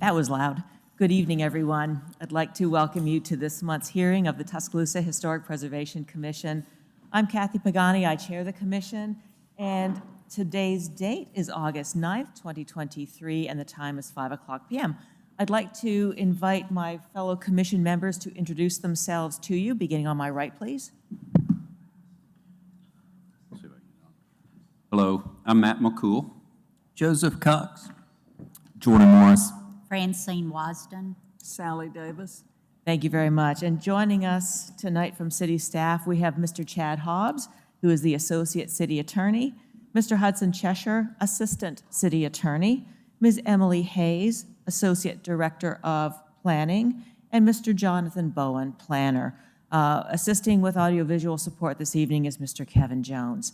That was loud. Good evening, everyone. I'd like to welcome you to this month's hearing of the Tuscaloosa Historic Preservation Commission. I'm Kathy Pagani, I chair the commission, and today's date is August 9th, 2023, and the time is 5:00 p.m. I'd like to invite my fellow commission members to introduce themselves to you, beginning on my right, please. Hello, I'm Matt McCool. Joseph Cox. Jordan Morris. Francine Wasden. Sally Davis. Thank you very much. And joining us tonight from city staff, we have Mr. Chad Hobbs, who is the Associate City Attorney, Mr. Hudson Cheshire, Assistant City Attorney, Ms. Emily Hayes, Associate Director of Planning, and Mr. Jonathan Bowen, Planner. Assisting with audiovisual support this evening is Mr. Kevin Jones.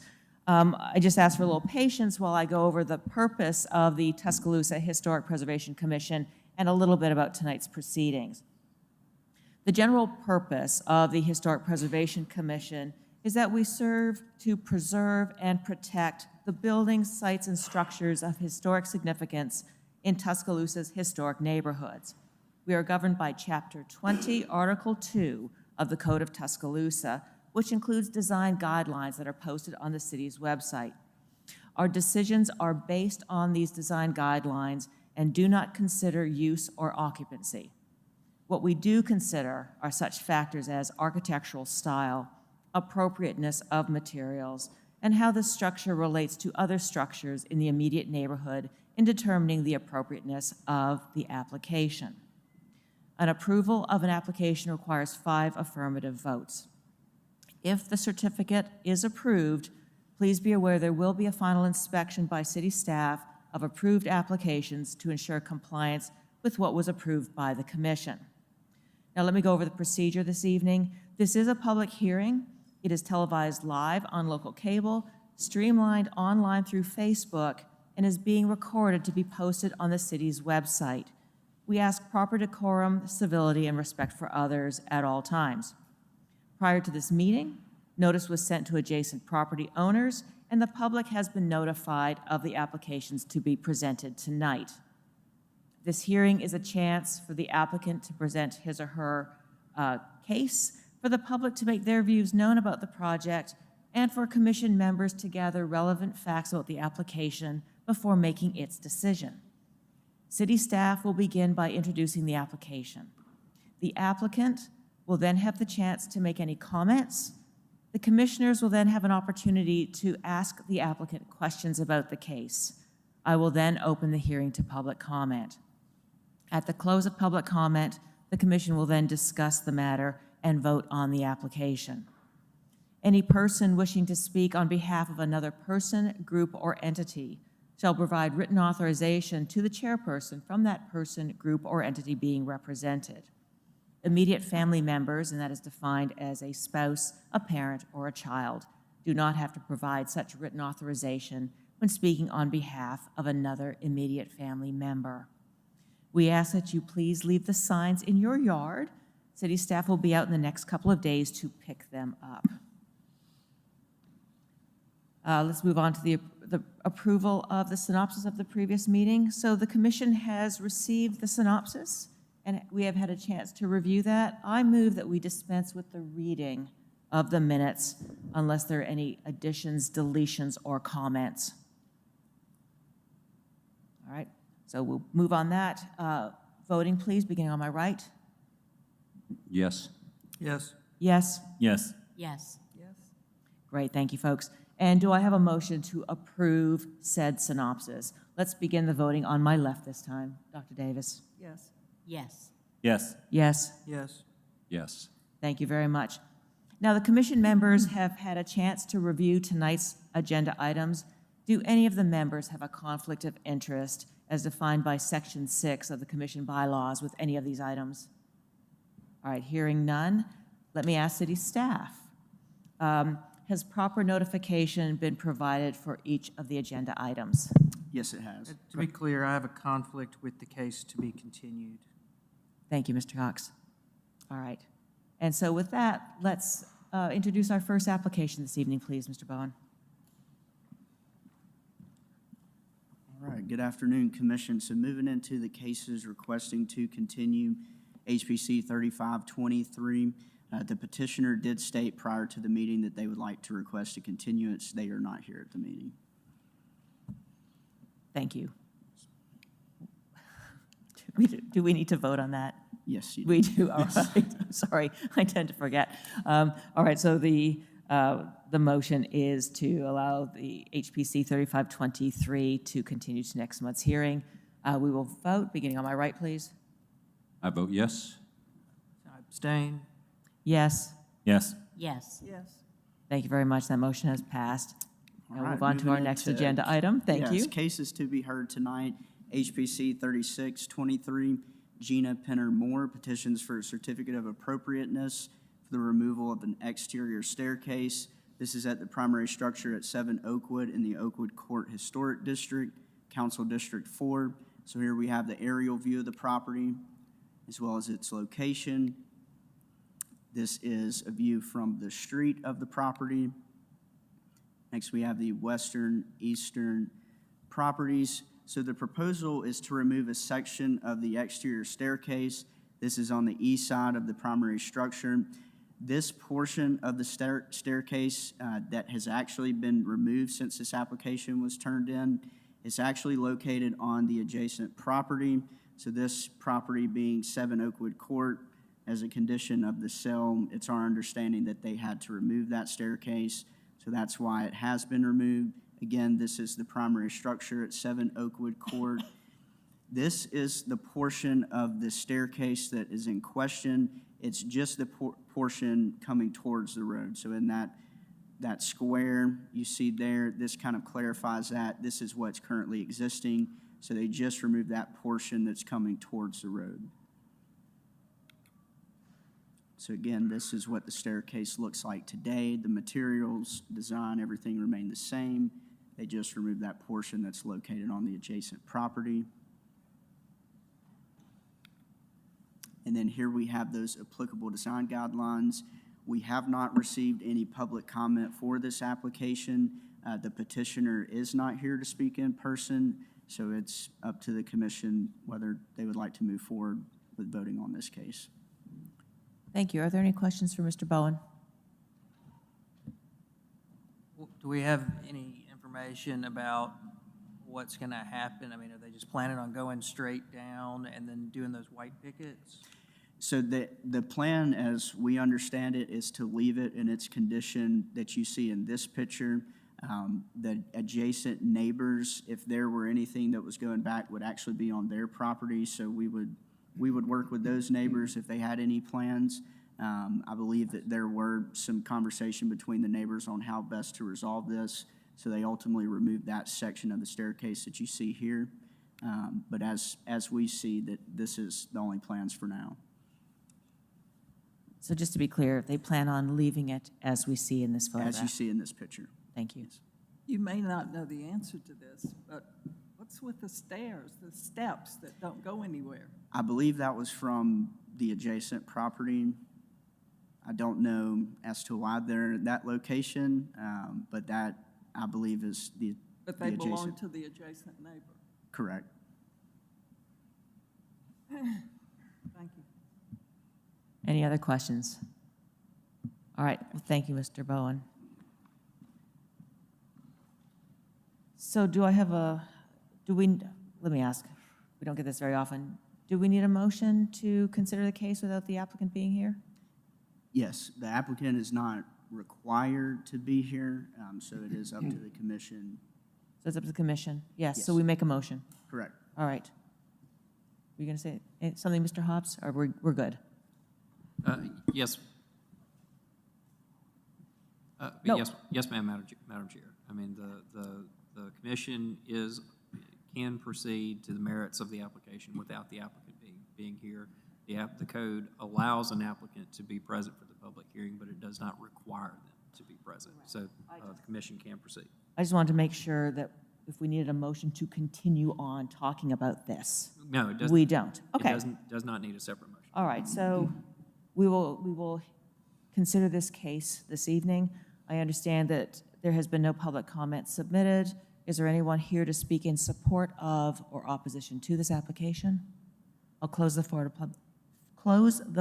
I just ask for a little patience while I go over the purpose of the Tuscaloosa Historic Preservation Commission and a little bit about tonight's proceedings. The general purpose of the Historic Preservation Commission is that we serve to preserve and protect the buildings, sites, and structures of historic significance in Tuscaloosa's historic neighborhoods. We are governed by Chapter 20, Article 2 of the Code of Tuscaloosa, which includes design guidelines that are posted on the city's website. Our decisions are based on these design guidelines and do not consider use or occupancy. What we do consider are such factors as architectural style, appropriateness of materials, and how the structure relates to other structures in the immediate neighborhood in determining the appropriateness of the application. An approval of an application requires 5 affirmative votes. If the certificate is approved, please be aware there will be a final inspection by city staff of approved applications to ensure compliance with what was approved by the commission. Now let me go over the procedure this evening. This is a public hearing. It is televised live on local cable, streamlined online through Facebook, and is being recorded to be posted on the city's website. We ask proper decorum, civility, and respect for others at all times. Prior to this meeting, notice was sent to adjacent property owners, and the public has been notified of the applications to be presented tonight. This hearing is a chance for the applicant to present his or her case, for the public to make their views known about the project, and for commission members to gather relevant facts about the application before making its decision. City staff will begin by introducing the application. The applicant will then have the chance to make any comments. The commissioners will then have an opportunity to ask the applicant questions about the case. I will then open the hearing to public comment. At the close of public comment, the commission will then discuss the matter and vote on the application. Any person wishing to speak on behalf of another person, group, or entity shall provide written authorization to the chairperson from that person, group, or entity being represented. Immediate family members, and that is defined as a spouse, a parent, or a child, do not have to provide such written authorization when speaking on behalf of another immediate family member. We ask that you please leave the signs in your yard. City staff will be out in the next couple of days to pick them up. Let's move on to the approval of the synopsis of the previous meeting. So the commission has received the synopsis, and we have had a chance to review that. I move that we dispense with the reading of the minutes unless there are any additions, deletions, or comments. All right, so we'll move on that. Voting, please, beginning on my right. Yes. Yes. Yes? Yes. Yes. Yes. Great, thank you, folks. And do I have a motion to approve said synopsis? Let's begin the voting on my left this time. Dr. Davis? Yes. Yes. Yes. Yes? Yes. Yes. Thank you very much. Now, the commission members have had a chance to review tonight's agenda items. Do any of the members have a conflict of interest as defined by Section 6 of the commission bylaws with any of these items? All right, hearing none, let me ask city staff. Has proper notification been provided for each of the agenda items? Yes, it has. To be clear, I have a conflict with the case to be continued. Thank you, Mr. Cox. All right. And so with that, let's introduce our first application this evening, please, Mr. Bowen. All right, Good afternoon, Commission. So moving into the cases requesting to continue HPC 3523, the petitioner did state prior to the meeting that they would like to request a continuance. They are not here at the meeting. Thank you. Do we need to vote on that? Yes, you do. We do, all right. I'm sorry, I tend to forget. All right, so the motion is to allow the HPC 3523 to continue to next month's hearing. We will vote, beginning on my right, please. I vote yes. I abstain. Yes. Yes. Yes. Thank you very much. That motion has passed. All Now right, move on to moving our next into- agenda item. Thank Yes, you. cases to be heard tonight, HPC 3623, Gina Penner Moore, petitions for a certificate of appropriateness for the removal of an exterior staircase. This is at the primary structure at 7 Oakwood in the Oakwood Court Historic District, Council District 4. So here we have the aerial view of the property as well as its location. This is a view from the street of the property. Next, we have the western, eastern properties. So the proposal is to remove a section of the exterior staircase. This is on the east side of the primary structure. This portion of the staircase that has actually been removed since this application was turned in is actually located on the adjacent property. So this property being 7 Oakwood Court, as a condition of the sale, it's our understanding that they had to remove that staircase. So that's why it has been removed. Again, this is the primary structure at 7 Oakwood Court. This is the portion of the staircase that is in question. It's just the portion coming towards the road. So in that square you see there, this kind of clarifies that. This is what's currently existing. So they just removed that portion that's coming towards the road. So again, this is what the staircase looks like today. The materials, design, everything remain the same. They just removed that portion that's located on the adjacent property. And then here we have those applicable design guidelines. We have not received any public comment for this application. The petitioner is not here to speak in person, so it's up to the commission whether they would like to move forward with voting on this case. Thank you. Are there any questions for Mr. Bowen? Do we have any information about what's going to happen? I mean, are they just planning on going straight down and then doing those white pickets? So the plan, as we understand it, is to leave it in its condition that you see in this picture. The adjacent neighbors, if there were anything that was going back, would actually be on their property. So we would work with those neighbors if they had any plans. I believe that there were some conversation between the neighbors on how best to resolve this. So they ultimately removed that section of the staircase that you see here. But as we see that this is the only plans for now. So just to be clear, they plan on leaving it as we see in this As you photograph? see in this picture. Thank you. You may not know the answer to this, but what's with the stairs, the steps that don't go anywhere? I believe that was from the adjacent property. I don't know as to why they're at that location, but that, I believe, is the But they belong adjacent. to the adjacent neighbor. Correct. Thank you. Any other questions? All right, well, thank you, Mr. Bowen. So do I have let me ask, we don't get this very often. Do we need a motion to consider the case without the applicant being here? Yes, the applicant is not required to be here, so it is up to the commission. So it's up to the commission? Yes, so Yes. we make a motion. Correct. All right. Were you going to say something, Mr. Hobbs, or we're good? Yes. No. Yes, ma'am, Madam Chair. I mean, the commission can proceed to the merits of the application without the applicant being here. The code allows an applicant to be present for the public hearing, but it does not require them to be present. So the commission can proceed. I just wanted to make sure that if we needed a motion to continue on talking about this. No, it doesn't. We don't. Okay. It does not need a separate motion. All right, so we will consider this case this evening. I understand that there has been no public comment submitted. Is there anyone here to speak in support of or opposition to this application? I'll close the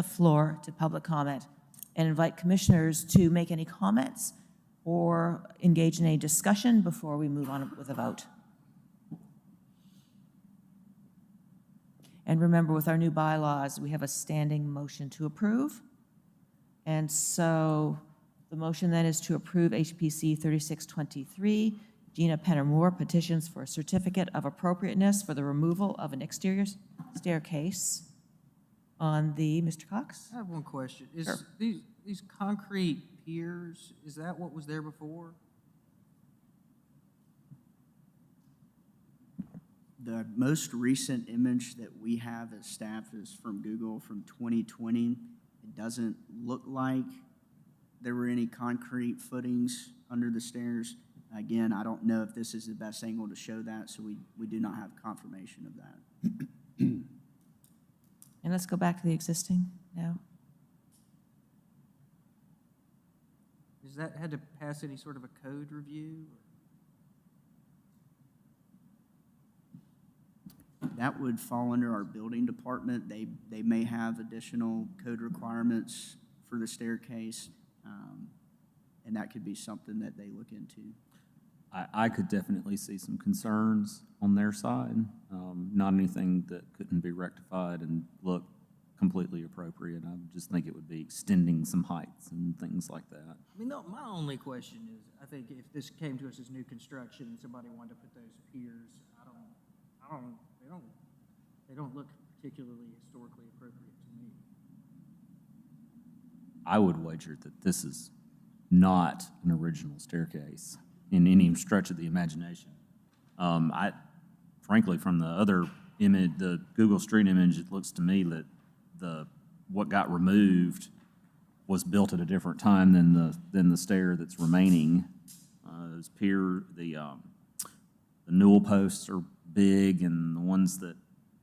floor to public comment and invite commissioners to make any comments or engage in any discussion before we move on with a vote. And remember, with our new bylaws, we have a standing motion to approve. And so the motion then is to approve HPC 3623, Gina Penner Moore petitions for a certificate of appropriateness for the removal of an exterior staircase on the, Mr. Cox? I have one question. Sure. Is these concrete piers, is that what was there before? The most recent image that we have as staff is from Google from 2020. It doesn't look like there were any concrete footings under the stairs. Again, I don't know if this is the best angle to show that, so we do not have confirmation of that. And let's go back to the existing now. Does that had to pass any sort of a code review? That would fall under our building department. They may have additional code requirements for the staircase, and that could be something that they look into. I could definitely see some concerns on their side, not anything that couldn't be rectified and look completely appropriate. I just think it would be extending some heights and things like that. I mean, no, my only question is, I think if this came to us as new construction and somebody wanted to put those piers, they don't look particularly historically appropriate to me. I would wager that this is not an original staircase in any stretch of the imagination. Frankly, from the other image, the Google Street image, it looks to me that what got removed was built at a different time than the stair that's remaining. The newel posts are big, and the ones that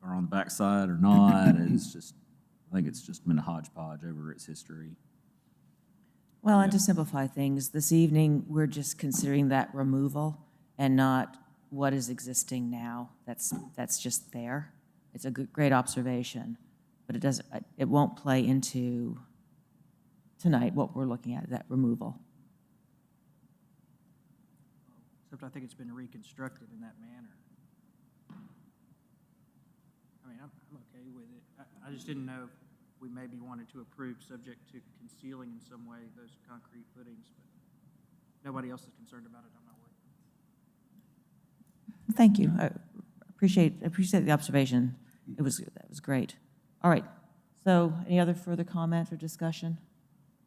are on the backside are not. I think it's just been a hodgepodge over its history. Well, and to simplify things, this evening, we're just considering that removal and not what is existing now. That's just there. It's a great observation, but it won't play into tonight what we're looking at, that removal. Except I think it's been reconstructed in that manner. I mean, I'm okay with it. I just didn't know if we maybe wanted to approve subject to concealing in some way those concrete footings, but nobody else is concerned about it. I'm not worried. Thank you. I appreciate the observation. That was great. All right. So any other further comment or discussion?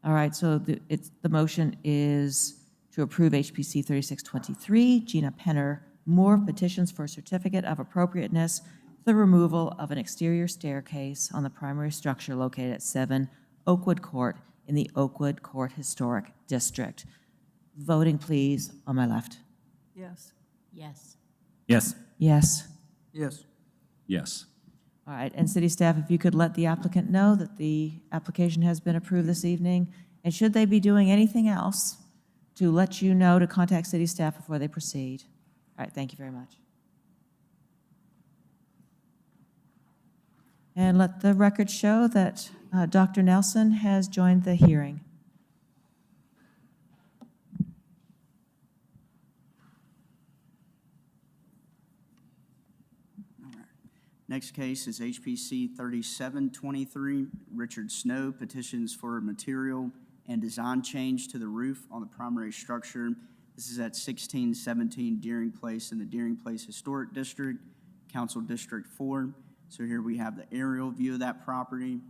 All right. So the motion is to approve HPC 3623, Gina Penner Moore petitions for a certificate of appropriateness for the removal of an exterior staircase on the primary structure located at 7 Oakwood Court in the Oakwood Court Historic District. Voting, please, on my left. Yes. Yes. Yes. Yes. Yes. Yes. All right, and city staff, if you could let the applicant know that the application has been approved this evening, and should they be doing anything else, to let you know to contact city staff before they proceed. All right, thank you very much. And let the record show that Dr. Nelson has joined the hearing. Next case is HPC 3723, Richard Snow petitions for material and design change to the roof on the primary structure. This is at 1617 Deering Place in the Deering Place Historic District, Council District 4. So here we have the aerial view of that property,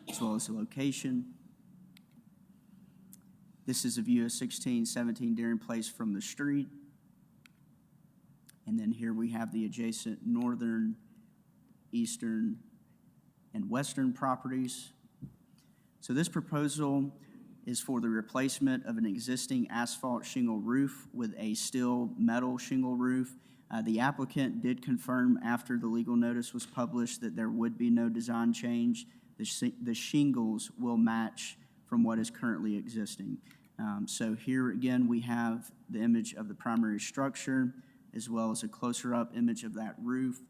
as well as the location. This is a view of 1617 Deering Place from the street. And then here we have the adjacent northern, eastern, and western properties. So this proposal is for the replacement of an existing asphalt shingle roof with a steel metal shingle roof. The applicant did confirm after the legal notice was published that there would be no design change. The shingles will match from what is currently existing. So here again, we have the image of the primary structure as well as a closer-up image of that roof.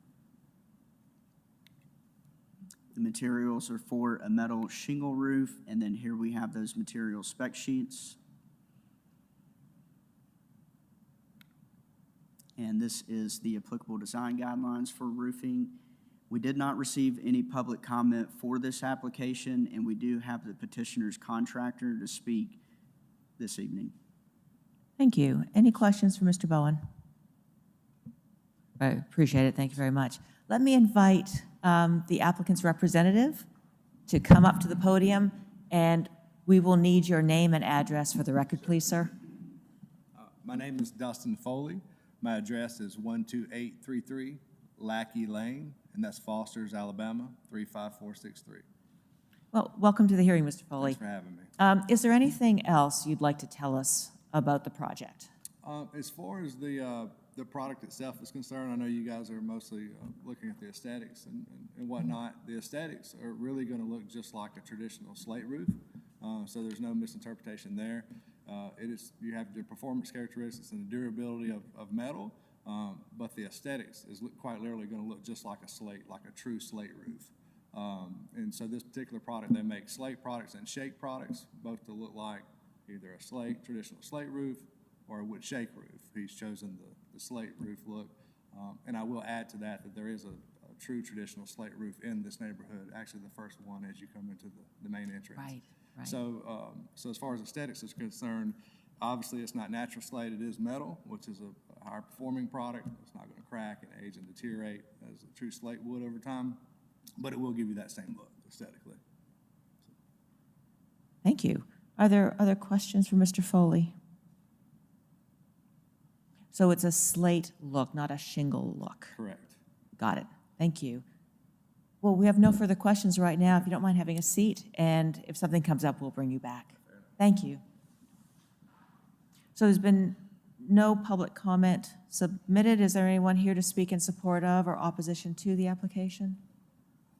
The materials are for a metal shingle roof, and then here we have those material spec sheets. And this is the applicable design guidelines for roofing. We did not receive any public comment for this application, and we do have the petitioner's contractor to speak this evening. Thank you. Any questions for Mr. Bowen? I appreciate it. Thank you very much. Let me invite the applicant's representative to come up to the podium, and we will need your name and address for the record, please, sir. My name is Dustin Foley. My address is 12833 Lackey Lane, and that's Foster's, Alabama, 35463. Well, welcome to the hearing, Mr. Foley. Thanks for having me. Is there anything else you'd like to tell us about the project? As far as the product itself is concerned, I know you guys are mostly looking at the aesthetics and whatnot. The aesthetics are really going to look just like a traditional slate roof, so there's no misinterpretation there. You have the performance characteristics and the durability of metal, but the aesthetics is quite literally going to look just like a slate, like a true slate roof. And so this particular product, they make slate products and shake products, both to look like either a traditional slate roof or a wood shake roof. He's chosen the slate roof look. And I will add to that there is a true traditional slate roof in this neighborhood, actually the first one as you come into the main entrance. Right, right. So as far as aesthetics is concerned, obviously it's not natural slate, it is metal, which is a higher performing product. It's not going to crack and age and deteriorate as a true slate would over time, but it will give you that same look aesthetically. Thank you. Are there other questions for Mr. Foley? So it's a slate look, not a shingle look. Correct. Got it. Thank you. Well, we have no further questions right now. If you don't mind having a seat, and if something comes up, we'll bring you back. Thank you. So there's been no public comment submitted. Is there anyone here to speak in support of or opposition to the application?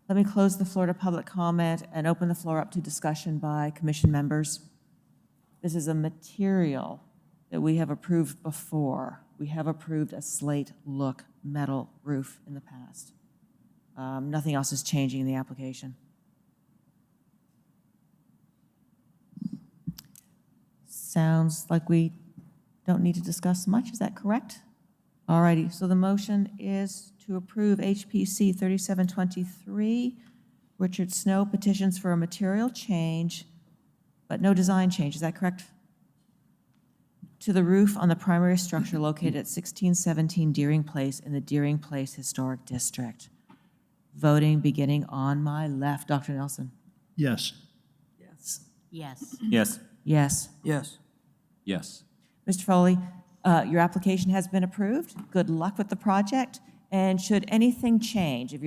Let me close the floor to public comment and open the floor up to discussion by commission members. This is a material that we have approved before. We have approved a slate look metal roof in the past. Nothing else is changing in the application. Sounds like we don't need to discuss much. Is that correct? All righty. So the motion is to approve HPC 3723, Richard Snow petitions for a material change, but no design change. Is that correct? To the roof on the primary structure located at 1617 Deering Place in the Deering Place Historic District. Voting beginning on my left. Dr. Nelson? Yes. Yes. Yes. Yes. Yes. Yes. Yes. Mr. Foley, your application has been approved. Good luck with the project. And should anything change, if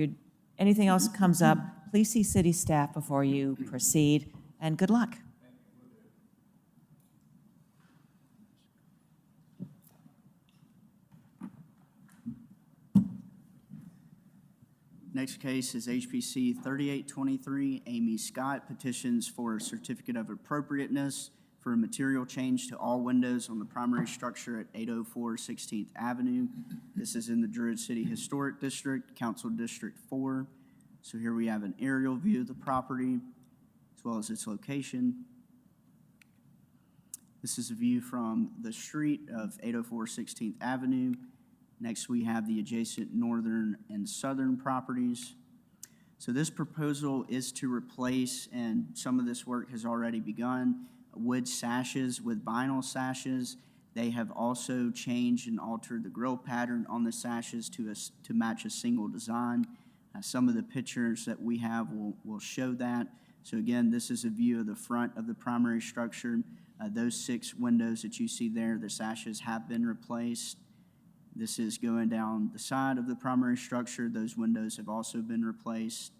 anything else comes up, please see city staff before you proceed, and good luck. Next case is HPC 3823, Amy Scott petitions for a certificate of appropriateness for a material change to all windows on the primary structure at 804 16th Avenue. This is in the Druid City Historic District, Council District 4. So here we have an aerial view of the property as well as its location. This is a view from the street of 804 16th Avenue. Next, we have the adjacent northern and southern properties. So this proposal is to replace, and some of this work has already begun, wood sashes with vinyl sashes. They have also changed and altered the grill pattern on the sashes to match a single design. Some of the pictures that we have will show that. So again, this is a view of the front of the primary structure. Those 6 windows that you see there, the sashes have been replaced. This is going down the side of the primary structure. Those windows have also been replaced.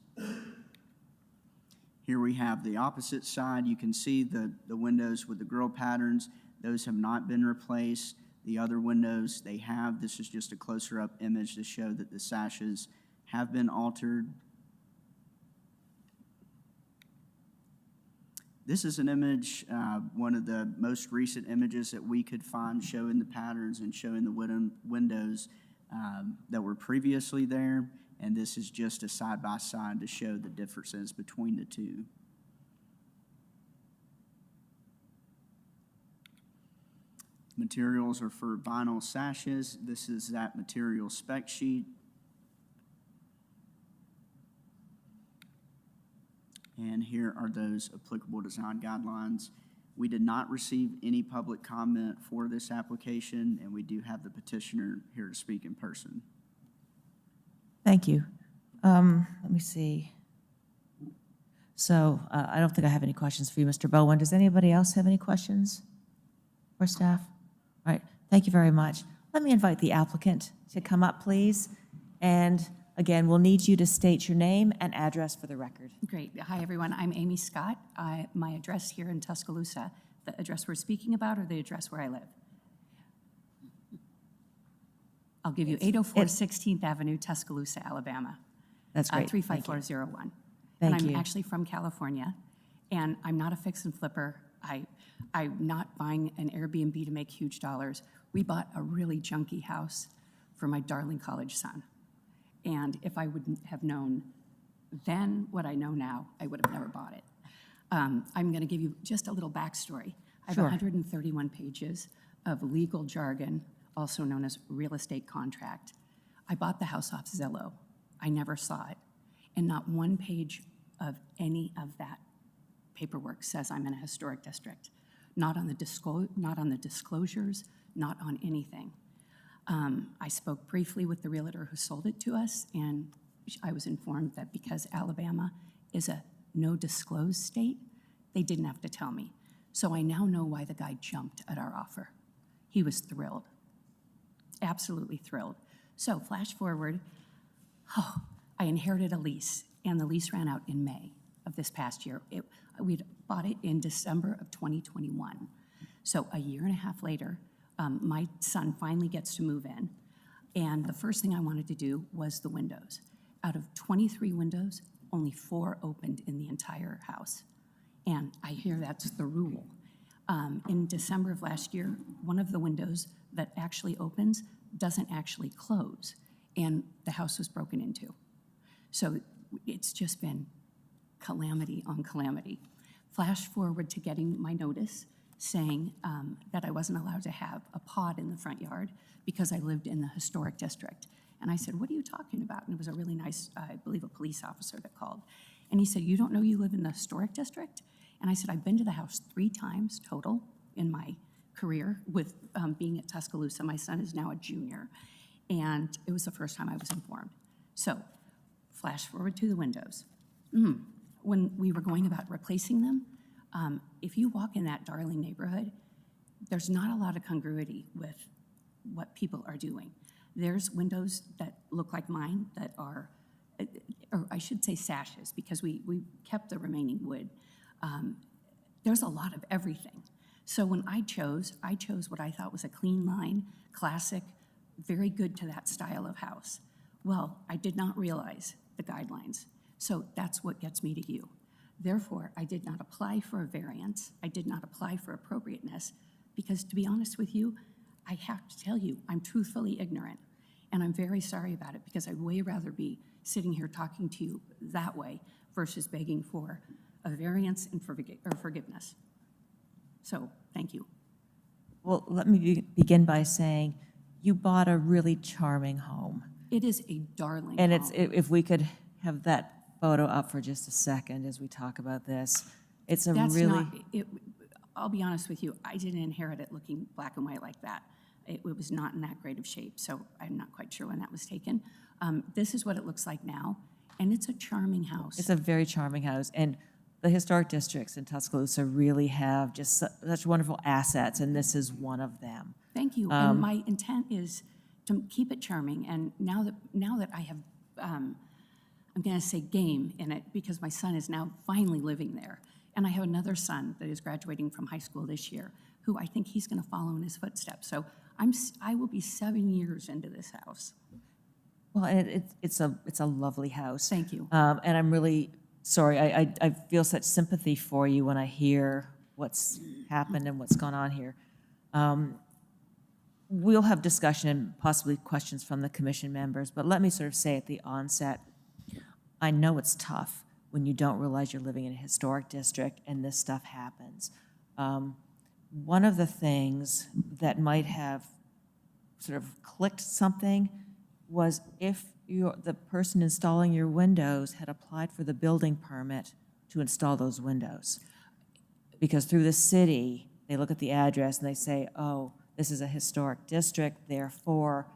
Here we have the opposite side. You can see the windows with the grill patterns. Those have not been replaced. The other windows, they have. This is just a closer up image to show that the sashes have been altered. This is an image, one of the most recent images that we could find showing the patterns and showing the windows that were previously there. And this is just a side-by-side to show the differences between the two. Materials are for vinyl sashes. This is that material spec sheet. And here are those applicable design guidelines. We did not receive any public comment for this application, and we do have the petitioner here to speak in person. Thank you. Let me see. So I don't think I have any questions for you, Mr. Bowen. Does anybody else have any questions for staff? All right, thank you very much. Let me invite the applicant to come up, please. And again, we'll need you to state your name and address for the record. Great. Hi, everyone. I'm Amy Scott. My address here in Tuscaloosa, the address we're speaking about or the address where I live? I'll give you 804 16th Avenue, Tuscaloosa, Alabama. That's great. Thank you. 35401. Thank And I'm you. actually from California, and I'm not a fix and flipper. I'm not buying an Airbnb to make huge dollars. We bought a really junky house for my darling college son. And if I wouldn't have known then what I know now, I would have never bought it. I'm going to give you just a little backstory. I have Sure. 131 pages of legal jargon, also known as real estate contract. I bought the house off Zillow. I never saw it. And not one page of any of that paperwork says I'm in a historic district. Not on the disclosures, not on anything. I spoke briefly with the realtor who sold it to us, and I was informed that because Alabama is a no-disclose state, they didn't have to tell me. So I now know why the guy jumped at our offer. He was thrilled, absolutely thrilled. So flash forward, I inherited a lease, and the lease ran out in May of this past year. We'd bought it in December of 2021. So a year and a half later, my son finally gets to move in, and the first thing I wanted to do was the windows. Out of 23 windows, only 4 opened in the entire house, and I hear that's the rule. In December of last year, one of the windows that actually opens doesn't actually close, and the house was broken into. So it's just been calamity on calamity. Flash forward to getting my notice saying that I wasn't allowed to have a pod in the front yard because I lived in the historic district. And I said, what are you talking about? And it was a really nice, I believe, a police officer that called. And he said, you don't know you live in the historic district? And I said, I've been to the house 3 times total in my career with being at Tuscaloosa. My son is now a junior. And it was the first time I was informed. So flash forward to the windows. When we were going about replacing them, if you walk in that darling neighborhood, there's not a lot of congruity with what people are doing. There's windows that look like mine that are, or I should say sashes, because we kept the remaining wood. There's a lot of everything. So when I chose what I thought was a clean line, classic, very good to that style of house. Well, I did not realize the guidelines. So that's what gets me to you. Therefore, I did not apply for a variance. I did not apply for appropriateness because, to be honest with you, I have to tell you, I'm truthfully ignorant. And I'm very sorry about it because I'd way rather be sitting here talking to you that way versus begging for a variance and forgiveness. So, thank you. Well, let me begin by saying you bought a really charming home. It is a darling And home. it's, if we could have that photo up for just a second as we talk about this. It's a That's really, not, I'll be honest with you, I didn't inherit it looking black and white like that. It was not in that great of shape, so I'm not quite sure when that was taken. This is what it looks like now, and it's a charming house. it's a very charming house. And the historic districts in Tuscaloosa really have just such wonderful assets, and this is one of them. Thank you. And my intent is to keep it charming, and now that I have, I'm going to say game in it because my son is now finally living there. And I have another son that is graduating from high school this year who I think he's going to follow in his footsteps. So I will be 7 years into this house. Well, and it's a lovely house. Thank you. And I'm really sorry, I feel such sympathy for you when I hear what's happened and what's gone on here. We'll have discussion and possibly questions from the commission members, but let me sort of say at the onset, I know it's tough when you don't realize you're living in a historic district and this stuff happens. One of the things that might have sort of clicked something was if the person installing your windows had applied for the building permit to install those windows. Because through the city, they look at the address and they say, oh, this is a historic district, therefore,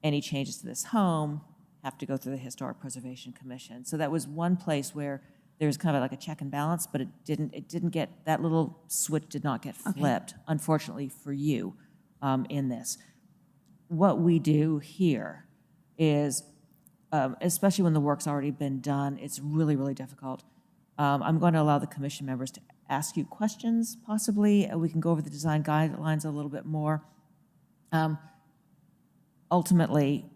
any changes to this home have to go through the Historic Preservation Commission. So that was one place where there's kind of like a check and balance, but it didn't get, that little switch did not get flipped, unfortunately for you, in this. What we do here is, especially when the work's already been done, it's really, really difficult. I'm going to allow the commission members to ask you questions, possibly. We can go over the design guidelines a little bit more. Ultimately,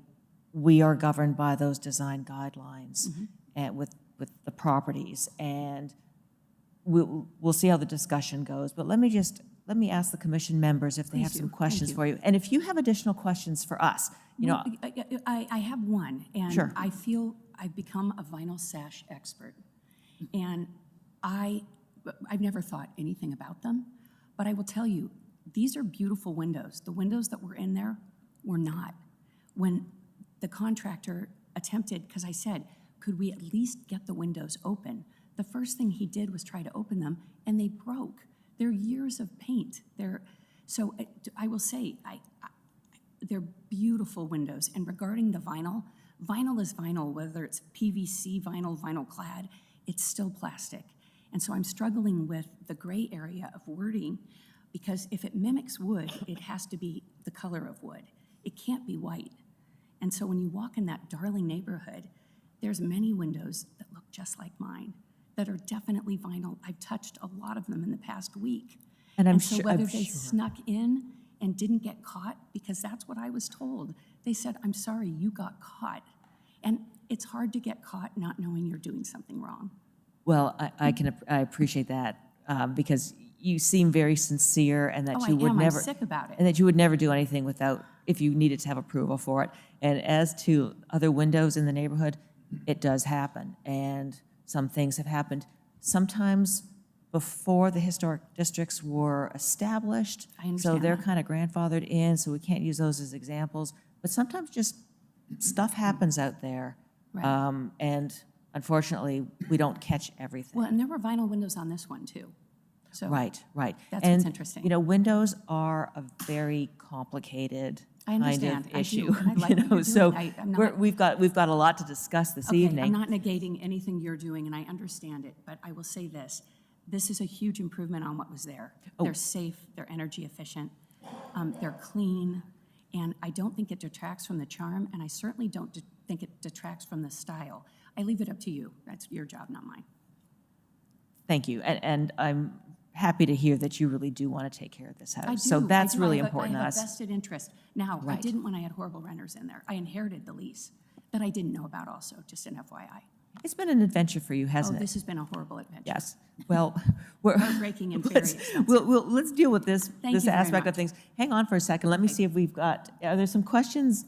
we are governed by those design guidelines and with the properties, and we'll see how the discussion goes. But let me ask the commission members if they have some questions for you. And if you have additional questions for us, you know. I have one, and Sure. I feel I've become a vinyl sash expert. And I've never thought anything about them, but I will tell you, these are beautiful windows. The windows that were in there were not. When the contractor attempted, because I said, could we at least get the windows open? The first thing he did was try to open them, and they broke. They're years of paint. So I will say, they're beautiful windows. And regarding the vinyl, vinyl is vinyl, whether it's PVC vinyl, vinyl clad, it's still plastic. And so I'm struggling with the gray area of wording, because if it mimics wood, it has to be the color of wood. It can't be white. And so when you walk in that darling neighborhood, there's many windows that look just like mine, that are definitely vinyl. I've touched a lot of them in the past week. And so whether they snuck in and didn't get caught, because that's what I was told. They said, I'm sorry, you got caught. And it's hard to get caught not knowing you're doing something wrong. Well, I appreciate that, because you seem very sincere, and that you would never. I'm sick about it. And that you would never do anything without, if you needed to have approval for it. And as to other windows in the neighborhood, it does happen, and some things have happened. Sometimes before the historic districts were established. I understand So they're that. kind of grandfathered in, so we can't use those as examples. But sometimes just stuff happens out there. Right. And unfortunately, we don't catch everything. Well, and there were vinyl windows on this one, too. So Right. That's And, what's interesting. you know, windows are a very complicated I kind understand. of I do, issue. and I like you what know, you're so doing. I'm not- we've got a lot to discuss this Okay, evening. I'm not negating anything you're doing, and I understand it, but I will say this. This is a huge improvement on what was there. Oh. They're safe, they're energy efficient, they're clean, and I don't think it detracts from the charm, and I certainly don't think it detracts from the style. I leave it up to you. That's your job, not mine. Thank you, and I'm happy to hear that you really do want to take care of this house. I do. So that's I do. really I have important to I have us. a vested interest. Now, I Right. didn't when I had horrible renters in there. I inherited the lease that I didn't know about also, just an FYI. It's been an adventure for you, Oh, hasn't this it? has been a horrible adventure. Yes. Well, we're Heartbreaking and very let's, expensive. let's deal with this Thank this you very aspect of much. things. Hang on for a second. Let me see if we've got. Are there some questions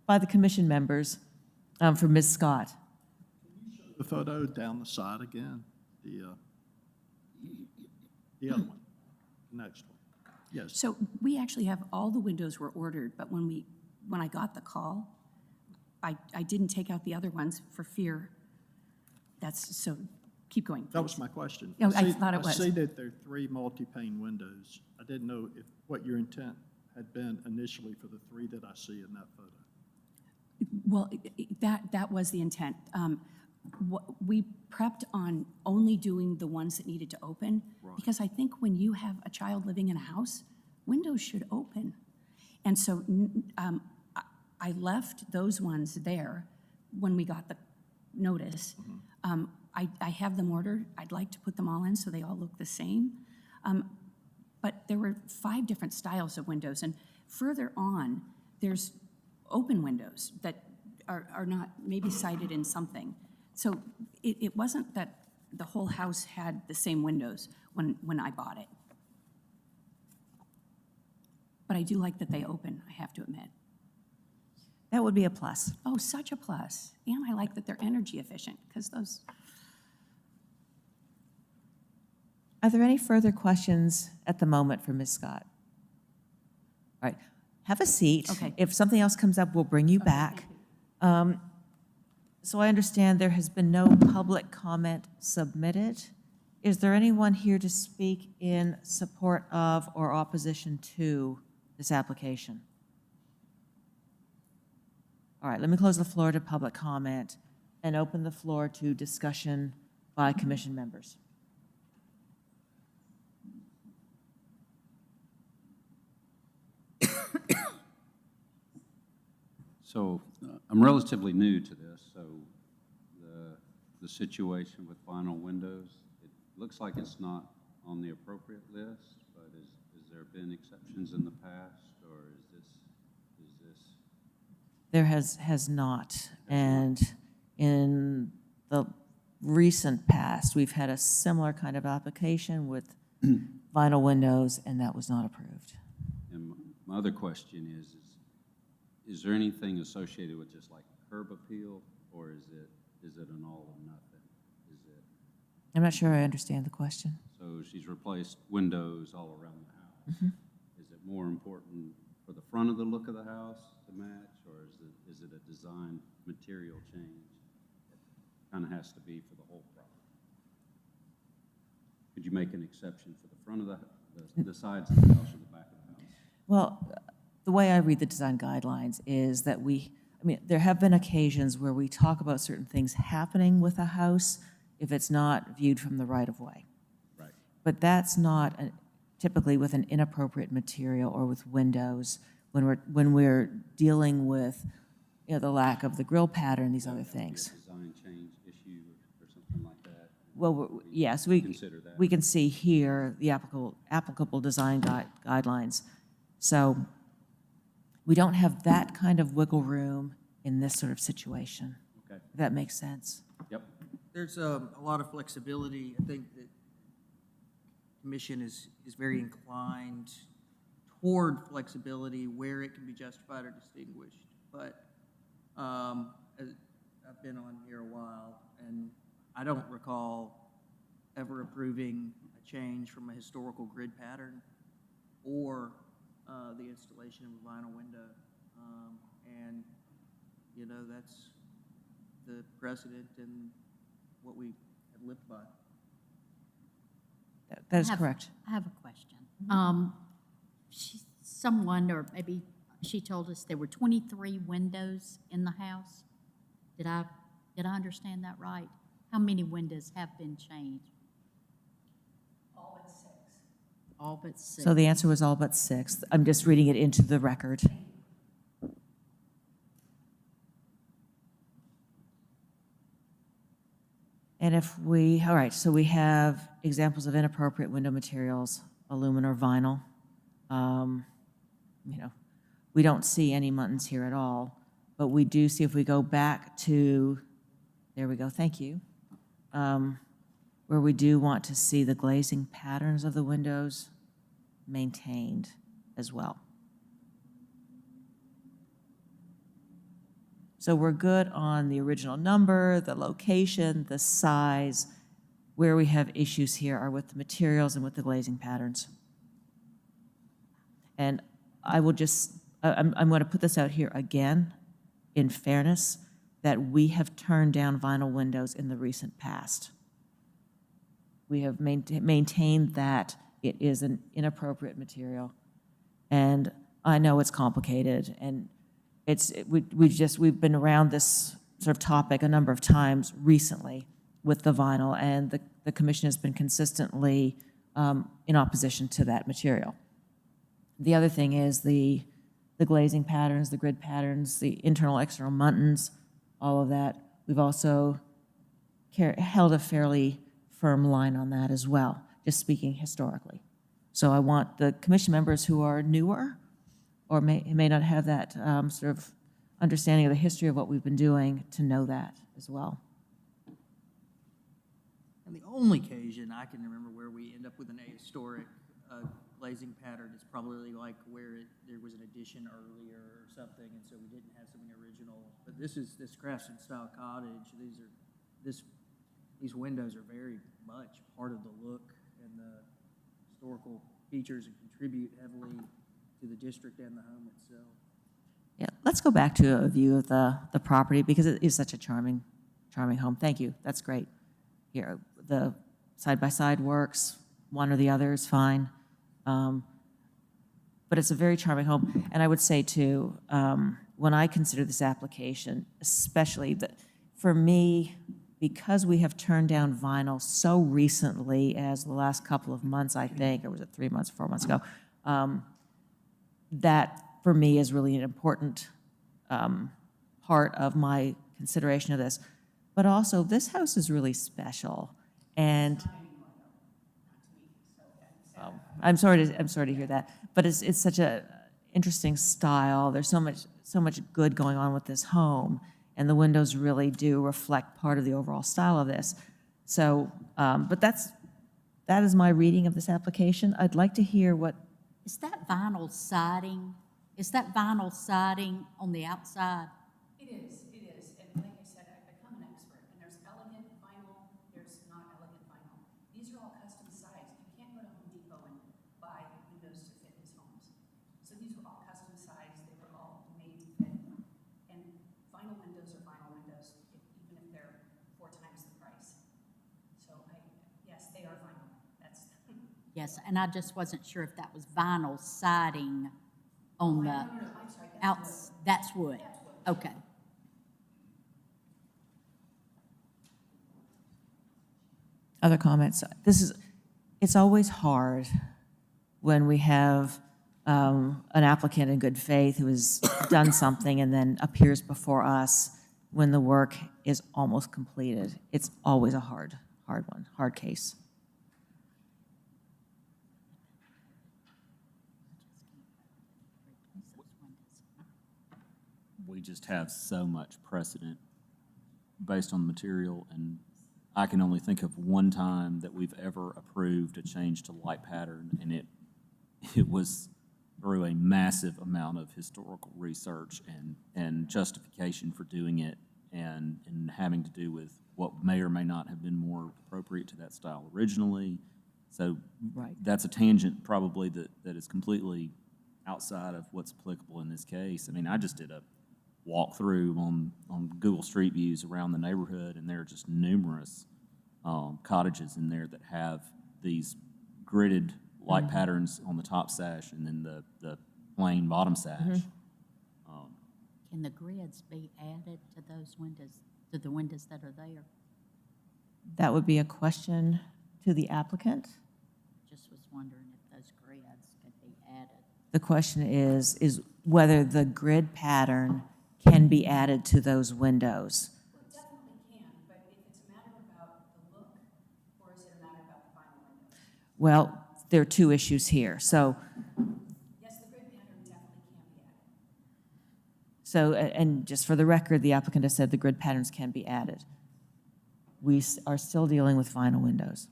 by the commission members for Ms. Scott? The photo down the side again, the other one, the next one. Yes. So we actually have, all the windows were ordered, but when I got the call, I didn't take out the other ones for fear. So keep going. That was please. my question. Oh, I thought it was. I see that there are 3 multi-pane windows. I didn't know what your intent had been initially for the 3 that I see in that photo. Well, that was the intent. We prepped on only doing the ones that needed to open, because I think when you have a child living in a house, windows should open. And so I left those ones there when we got the notice. I have them ordered. I'd like to put them all in so they all look the same. But there were 5 different styles of windows, and further on, there's open windows that are not maybe cited in something. So it wasn't that the whole house had the same windows when I bought it. But I do like that they open, I have to admit. That would be a plus. Oh, such a plus. And I like that they're energy efficient, because those, Are there any further questions at the moment for Ms. Scott? All right, have a seat. Okay. If something else comes up, we'll bring you back. So I understand there has been no public comment submitted. Is there anyone here to speak in support of or opposition to this application? All right, let me close the floor to public comment and open the floor to discussion by commission members. So I'm relatively new to this, so the situation with vinyl windows, it looks like it's not on the appropriate list, but has there been exceptions in the past, or is this? There has not. And in the recent past, we've had a similar kind of application with vinyl windows, and that was not approved. And my other question is there anything associated with just like curb appeal, or is it an all or nothing? Is it, I'm not sure I understand the question. so she's replaced windows all around the house. Is it more important for the front of the look of the house to match, or is it a design material change that kind of has to be for the whole property? Could you make an exception for the front of the sides of the house or the back of the house? Well, the way I read the design guidelines is that there have been occasions where we talk about certain things happening with a house if it's not viewed from the right-of-way. Right. But that's not typically with an inappropriate material or with windows when we're dealing with, the lack of the grill pattern, these other things. Be a design change issue or something like that? Well, yes, we Consider that. we can see here the applicable design guidelines. So we don't have that kind of wiggle room in this sort of situation. Okay. If that makes sense. Yep. There's a lot of flexibility. I think that commission is very inclined toward flexibility where it can be justified or distinguished. But I've been on here a while, and I don't recall ever approving a change from a historical grid pattern or the installation of a vinyl window. And, that's the precedent and what we have lived by. That is I have- correct. I have a question. Someone, or maybe she told us there were 23 windows in the house. Did I understand that right? How many windows have been changed? All but 6. All but 6. So the answer was all but 6. I'm just reading it into the record. And all right, so we have examples of inappropriate window materials, aluminum or vinyl. We don't see any muttons here at all, but we do see, if we go back to, there we go, thank you, where we do want to see the glazing patterns of the windows maintained as well. So we're good on the original number, the location, the size. Where we have issues here are with the materials and with the glazing patterns. And I will just, I'm going to put this out here again, in fairness, that we have turned down vinyl windows in the recent past. We have maintained that it is an inappropriate material. And I know it's complicated, and we've been around this sort of topic a number of times recently with the vinyl, and the commission has been consistently in opposition to that material. The other thing is the glazing patterns, the grid patterns, the internal, external muntins, all of that. We've also held a fairly firm line on that as well, just speaking historically. So I want the commission members who are newer or may not have that sort of understanding of the history of what we've been doing to know that as well. And the only occasion I can remember where we end up with an ahistoric glazing pattern is probably like where there was an addition earlier or something, and so we didn't have something original. But this craftsman style cottage. These windows are very much part of the look and the historical features and contribute heavily to the district and the home itself. Yeah, let's go back to a view of the property because it is such a charming home. Thank you. That's great. Here, the side-by-side works. One or the other is fine. But it's a very charming home. And I would say, too, when I consider this application, especially that for me, because we have turned down vinyl so recently as the last couple of months, I think, or was it 3 months, 4 months ago, that for me is really an important part of my consideration of this. But also, this house is really special. And I'm sorry to hear that. But it's such a interesting style. There's so much good going on with this home, and the windows really do reflect part of the overall style of this. So, but that is my reading of this application. I'd like to hear what. Is that vinyl siding? Is that vinyl siding on the outside? It is. And like I said, I've become an expert. And there's elegant vinyl, there's not elegant vinyl. These are all custom sized. You can't go to Home Depot and buy windows to fit these homes. So these were all custom sized. They were all made to fit. And vinyl windows are vinyl windows, even if they're 4 times the price. So yes, they are vinyl. That's Yes, and I just wasn't sure if that was vinyl siding on the I'm sorry, outs. That's wood. Okay. Other comments? It's always hard when we have an applicant in good faith who has done something and then appears before us when the work is almost completed. It's always a hard case. We just have so much precedent based on the material, and I can only think of one time that we've ever approved a change to light pattern, and it was through a massive amount of historical research and justification for doing it, and having to do with what may or may not have been more appropriate to that style originally. So Right. that's a tangent probably that is completely outside of what's applicable in this case. I mean, I just did a walkthrough on Google Street Views around the neighborhood, and there are just numerous cottages in there that have these gridded light patterns on the top sash and then the plain bottom sash. Can the grids be added to those windows, to the windows that are there? That would be a question to the applicant. Just was wondering if those grids could be added. The question is whether the grid pattern can be added to those windows. Well, it definitely can, but if it's a matter about the look, or is it a matter about the vinyl windows? Well, there are two issues here. So, Yes, the grid pattern definitely can be added. and just for the record, the applicant has said the grid patterns can be added. We are still dealing with vinyl windows.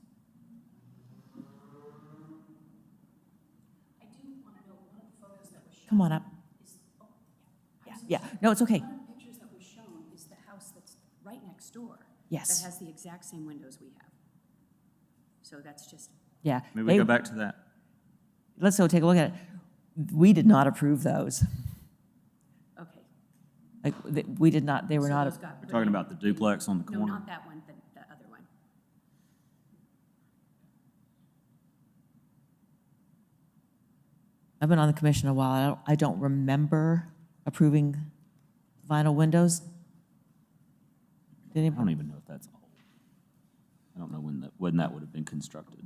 I do want to know, one of the photos that was shown. Come on up. Is, Yeah. No, it's okay. One of the pictures that was shown is the house that's right next door. Yes. That has the exact same windows we have. So that's just, Yeah. May we go back to that? Let's go take a look at it. We did not approve those. okay. Like, we did not, they were So not. those got We're put talking in- about the duplex on the No, corner? not that one, the other one. I've been on the commission a while. I don't remember approving vinyl windows. Did I anybody? don't even know if that's old. I don't know when that would have been constructed.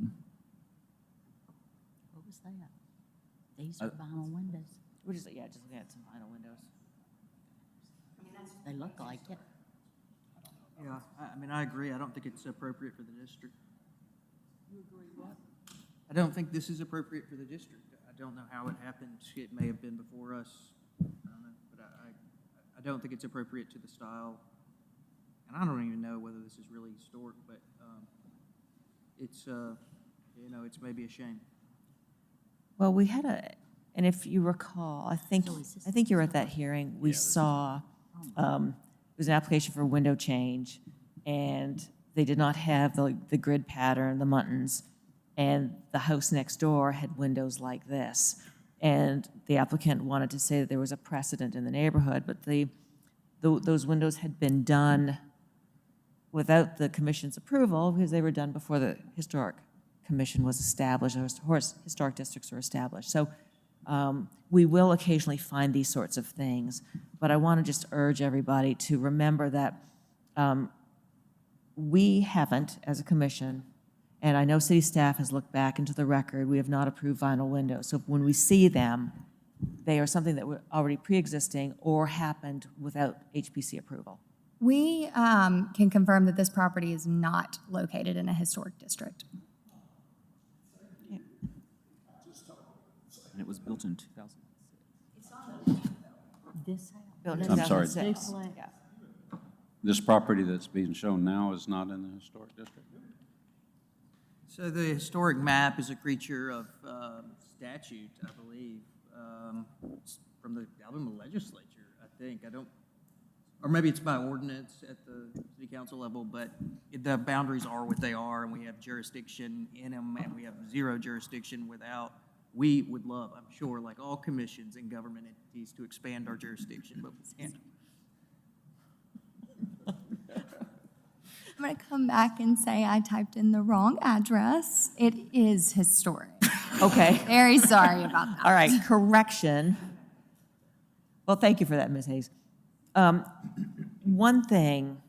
What was that? These are vinyl windows. We're just looking at some vinyl windows. They look like it. Yeah, I mean, I agree. I don't think it's appropriate for the district. You agree what? I don't think this is appropriate for the district. I don't know how it happened. It may have been before us. I don't know, but I don't think it's appropriate to the style. And I don't even know whether this is really historic, but it's, you know, it's maybe a shame. Well, we had and if you recall, I think you were at that hearing, we saw, it was an application for a window change, and they did not have the grid pattern, the muntins, and the house next door had windows like this. And the applicant wanted to say that there was a precedent in the neighborhood, but those windows had been done without the commission's approval because they were done before the historic commission was established, or historic districts were established. So we will occasionally find these sorts of things, but I want to just urge everybody to remember that we haven't, as a commission, and I know city staff has looked back into the record, we have not approved vinyl windows. So when we see them, they are something that were already pre-existing or happened without HPC approval. We can confirm that this property is not located in a historic district. And it was built in 2006. This house? Built in I'm sorry. 2006. Duplex. Yeah. This property that's being shown now is not in the historic district? So the historic map is a creature of statute, I believe, it's from the Alabama legislature, I think. I don't, or maybe it's by ordinance at the city council level, but the boundaries are what they are, and we have jurisdiction in them, and we have zero jurisdiction without. We would love, I'm sure, like all commissions and government entities, to expand our jurisdiction, but we can't. I'm going to come back and say I typed in the wrong address. It is historic. Okay. Very sorry about that. All right, correction. Well, thank you for that, Ms. Hayes. One thing,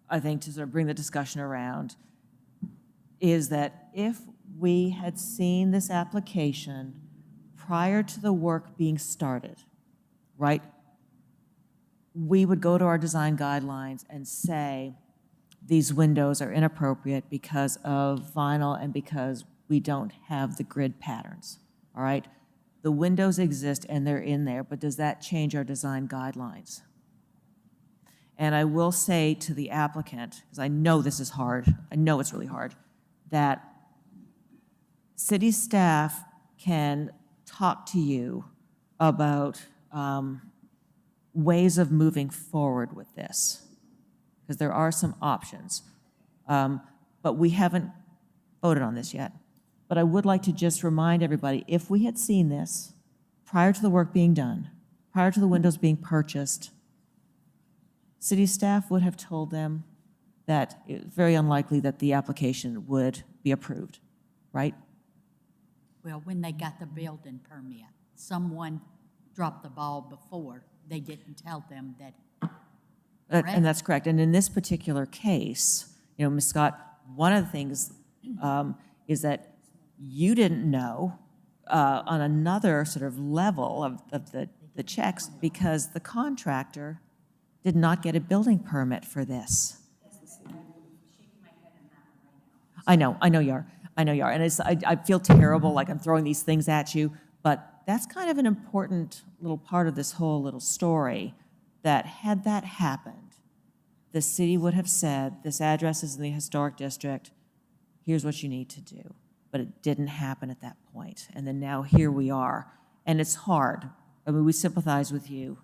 I think, to sort of bring the discussion around is that if we had seen this application prior to the work being started, right, we would go to our design guidelines and say, these windows are inappropriate because of vinyl and because we don't have the grid patterns, all right? The windows exist and they're in there, but does that change our design guidelines? And I will say to the applicant, because I know this is hard, I know it's really hard, that city staff can talk to you about ways of moving forward with this, because there are some options. But we haven't voted on this yet. But I would like to just remind everybody, if we had seen this prior to the work being done, prior to the windows being purchased, city staff would have told them that it's very unlikely that the application would be approved, right? Well, when they got the building permit, someone dropped the ball before. They didn't tell them that. And that's correct. And in this particular case, you know, Ms. Scott, one of the things is that you didn't know on another sort of level of the checks because the contractor did not get a building permit for this. I know you are. And I feel terrible, like I'm throwing these things at you, but that's kind of an important little part of this whole little story, that had that happened, the city would have said, this address is in the historic district, here's what you need to do. But it didn't happen at that point. And then now here we are. And it's hard. I mean, we sympathize with you.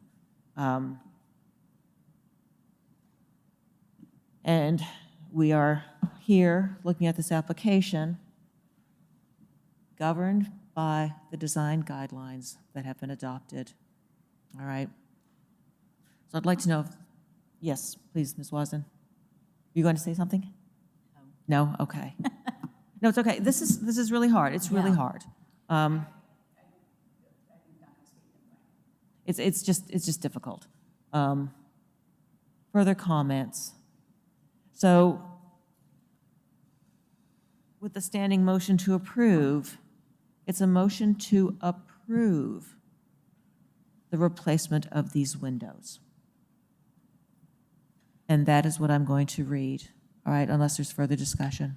And we are here looking at this application governed by the design guidelines that have been adopted. All right. So I'd like to know if, yes, please, Ms. Wasden. You going to say something? No? Okay. No, it's okay. This is really hard. It's really hard. It's just difficult. Further comments? So with the standing motion to approve, it's a motion to approve the replacement of these windows. And that is what I'm going to read, all right, unless there's further discussion.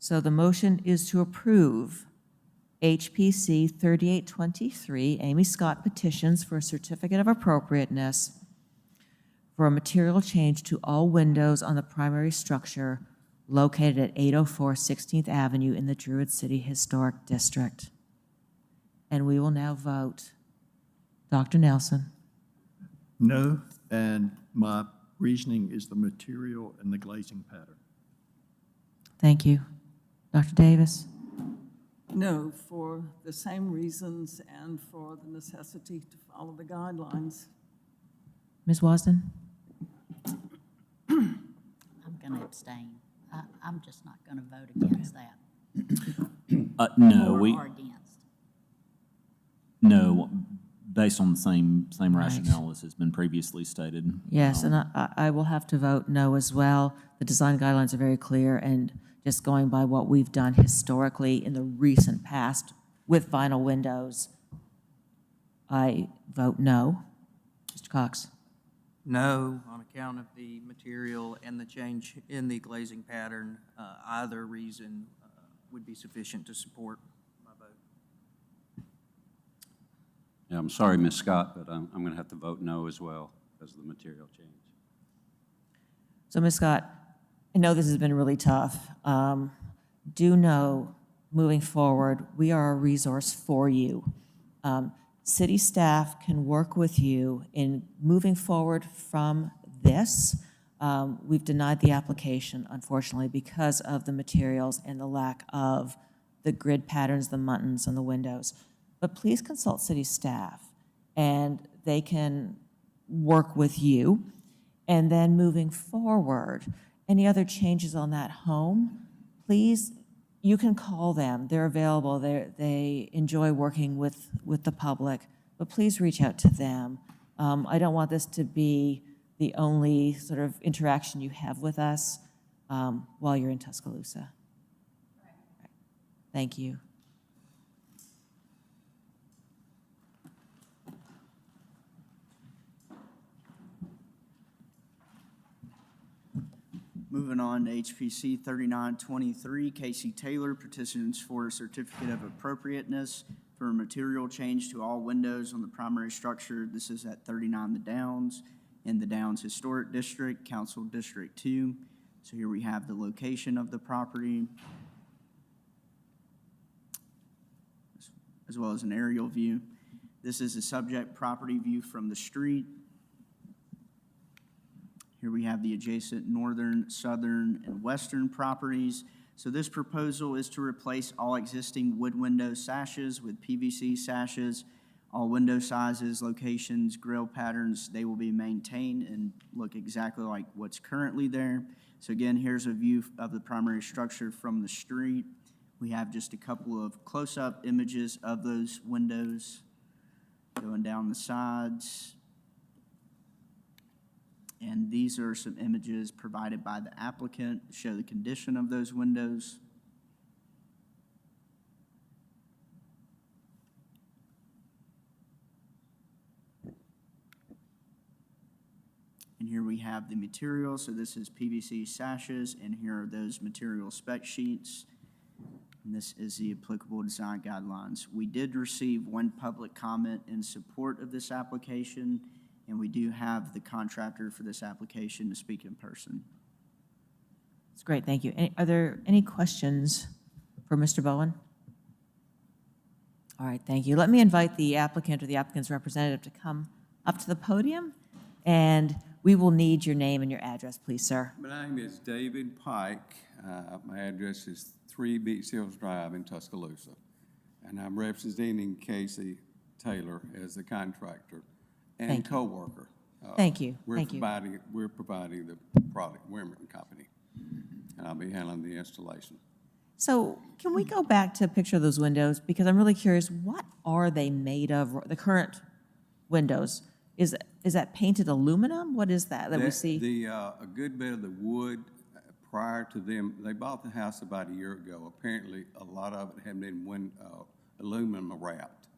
So the motion is to approve HPC 3823, Amy Scott petitions for a certificate of appropriateness for a material change to all windows on the primary structure located at 804 16th Avenue in the Druid City Historic District. And we will now vote. Dr. Nelson? No, and my reasoning is the material and the glazing pattern. Thank you. Dr. Davis? No, for the same reasons and for the necessity to follow the guidelines. Ms. Wasden? I'm going to abstain. I'm just not going to vote against that. No, Or against. no, based on the same rationale as has been previously stated. Yes, and I will have to vote no as well. The design guidelines are very clear, and just going by what we've done historically in the recent past with vinyl windows, I vote no. Mr. Cox? No, on account of the material and the change in the glazing pattern. Either reason would be sufficient to support my vote. Yeah, I'm sorry, Ms. Scott, but I'm going to have to vote no as well because of the material change. So, Ms. Scott, I know this has been really tough. Do know, moving forward, we are a resource for you. City staff can work with you in moving forward from this. We've denied the application, unfortunately, because of the materials and the lack of the grid patterns, the muntins, and the windows. But please consult city staff, and they can work with you. And then moving forward, any other changes on that home, please, you can call them. They're available. They enjoy working with the public, but please reach out to them. I don't want this to be the only sort of interaction you have with us while you're in Tuscaloosa. Right. Thank you. Moving on to HPC 3923, Casey Taylor petitions for a certificate of appropriateness for a material change to all windows on the primary structure. This is at 39 The Downs in the Downs Historic District, Council District 2. So here we have the location of the property, as well as an aerial view. This is a subject property view from the street. Here we have the adjacent northern, southern, and western properties. So this proposal is to replace all existing wood window sashes with PVC sashes. All window sizes, locations, grill patterns, they will be maintained and look exactly like what's currently there. So again, here's a view of the primary structure from the street. We have just a couple of close-up images of those windows going down the sides. And these are some images provided by the applicant to show the condition of those windows. And here we have the material. So this is PVC sashes, and here are those material spec sheets. And this is the applicable design guidelines. We did receive one public comment in support of this application, and we do have the contractor for this application to speak in person. That's great, thank you. Are there any questions for Mr. Bowen? All right, thank you. Let me invite the applicant or the applicant's representative to come up to the podium, and we will need your name and your address, please, sir. My name is David Pike. My address is 3 Beach Hills Drive in Tuscaloosa, and I'm representing Casey Taylor as the contractor and co-worker. Thank you. We're Thank you. providing the product, Wimmerton Company, and I'll be handling the installation. So can we go back to a picture of those windows? Because I'm really curious, what are they made of, the current windows? Is that painted aluminum? What is that we see? A good bit of the wood prior to them, they bought the house about a year ago. Apparently, a lot of it had been aluminum wrapped,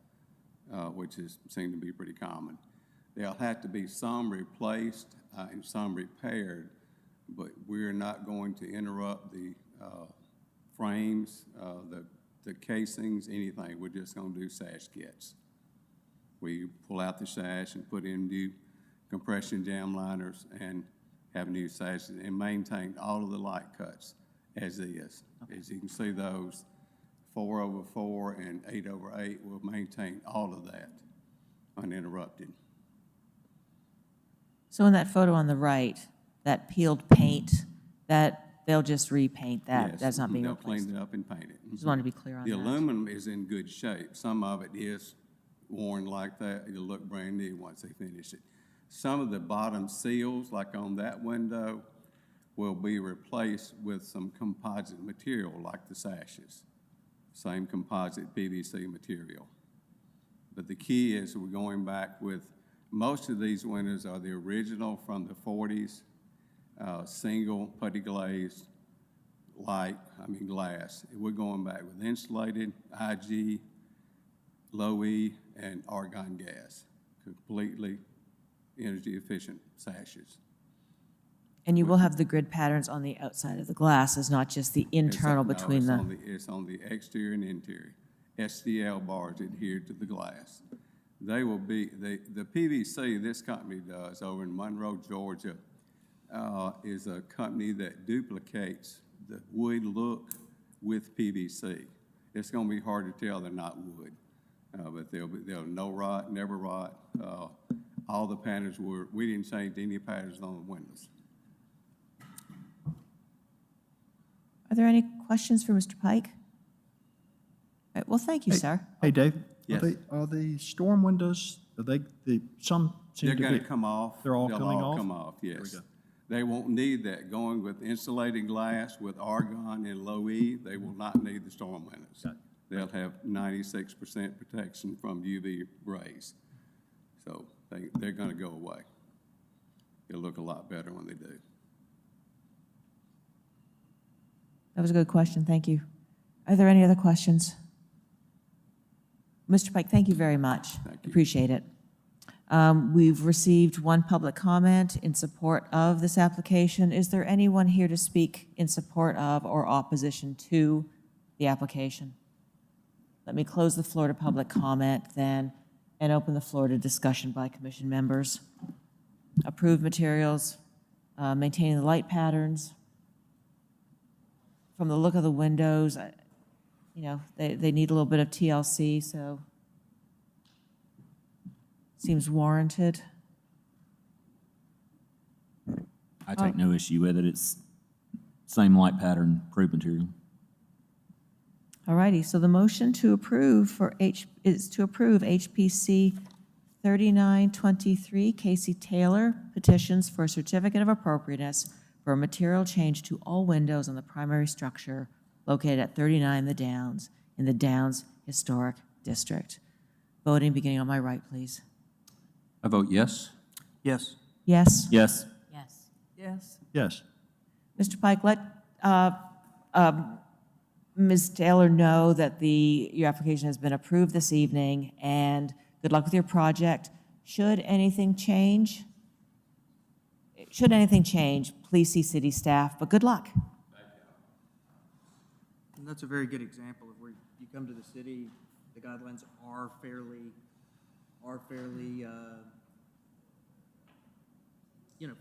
which seemed to be pretty common. There'll have to be some replaced and some repaired, but we're not going to interrupt the frames, the casings, anything. We're just going to do sash kits. We pull out the sash and put in new compression jam liners and have new sashes and maintain all of the light cuts as is. As you can see, those 4/4 and 8/8 will maintain all of that uninterrupted. So in that photo on the right, that peeled paint, that they'll just repaint that? Yes, That's not being they'll replaced? clean it up and paint it. Just wanted to be clear on The that. aluminum is in good shape. Some of it is worn like that. It'll look brand new once they finish it. Some of the bottom seals, like on that window, will be replaced with some composite material like the sashes. Same composite PVC material. But the key is we're going back with, most of these windows are the original from the 40s, single putty glazed, glass. We're going back with insulated, IG, low E, and argon gas, completely energy efficient sashes. And you will have the grid patterns on the outside of the glass, it's not just the internal between It's on the exterior and interior. SDL bars adhered to the glass. They will be, the PVC this company does over in Monroe, Georgia, is a company that duplicates the wood look with PVC. It's gonna be hard to tell they're not wood, but they'll no rot, never rot. All the patterns we didn't change any patterns on the windows. Are there any questions for Mr. Pike? All right, well, thank you, sir. Hey, Dave? Yes. Are the storm windows, some seem They're to be... gonna come off. They're all They'll coming all off? come off, There we yes. go. They won't need that. Going with insulated glass with argon and low E, they will not need the storm windows. Got it. They'll have 96% protection from UV rays. So they're gonna go away. It'll look a lot better when they do. That was a good question, thank you. Are there any other questions? Mr. Pike, thank you very much. Thank you. Appreciate it. We've received one public comment in support of this application. Is there anyone here to speak in support of or opposition to the application? Let me close the floor to public comment then and open the floor to discussion by commission members. Approved materials, maintaining the light patterns. From the look of the windows, they need a little bit of TLC, so seems warranted. I take no issue with it. It's same light pattern, approved material. All righty, so the motion to approve is to approve HPC 3923 Casey Taylor petitions for a certificate of appropriateness for a material change to all windows on the primary structure located at 39 The Downs in the Downs Historic District. Voting beginning on my right, please. I vote yes. Yes. Yes? Yes. Yes. Yes. Yes. Mr. Pike, let Ms. Taylor know that your application has been approved this evening, and good luck with your project. Should anything change, please see city staff, but good luck. And that's a very good example of where you come to the city, the guidelines are fairly,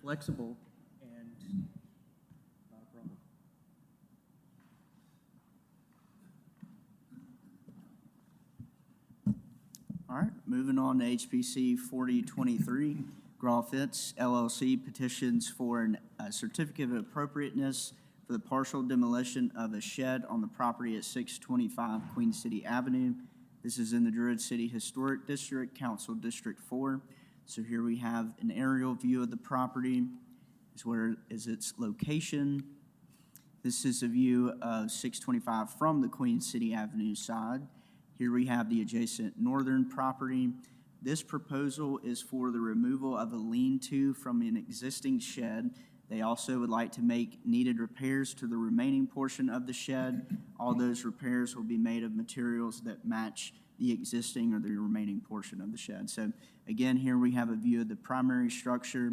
flexible and not a problem. All right, moving on to HPC 4023, Fitz LLC petitions for a certificate of appropriateness for the partial demolition of a shed on the property at 625 Queen City Avenue. This is in the Druid City Historic District, Council District 4. So here we have an aerial view of the property, where is its location. This is a view of 625 from the Queen City Avenue side. Here we have the adjacent northern property. This proposal is for the removal of a lean-to from an existing shed. They also would like to make needed repairs to the remaining portion of the shed. All those repairs will be made of materials that match the existing or the remaining portion of the shed. So again, here we have a view of the primary structure.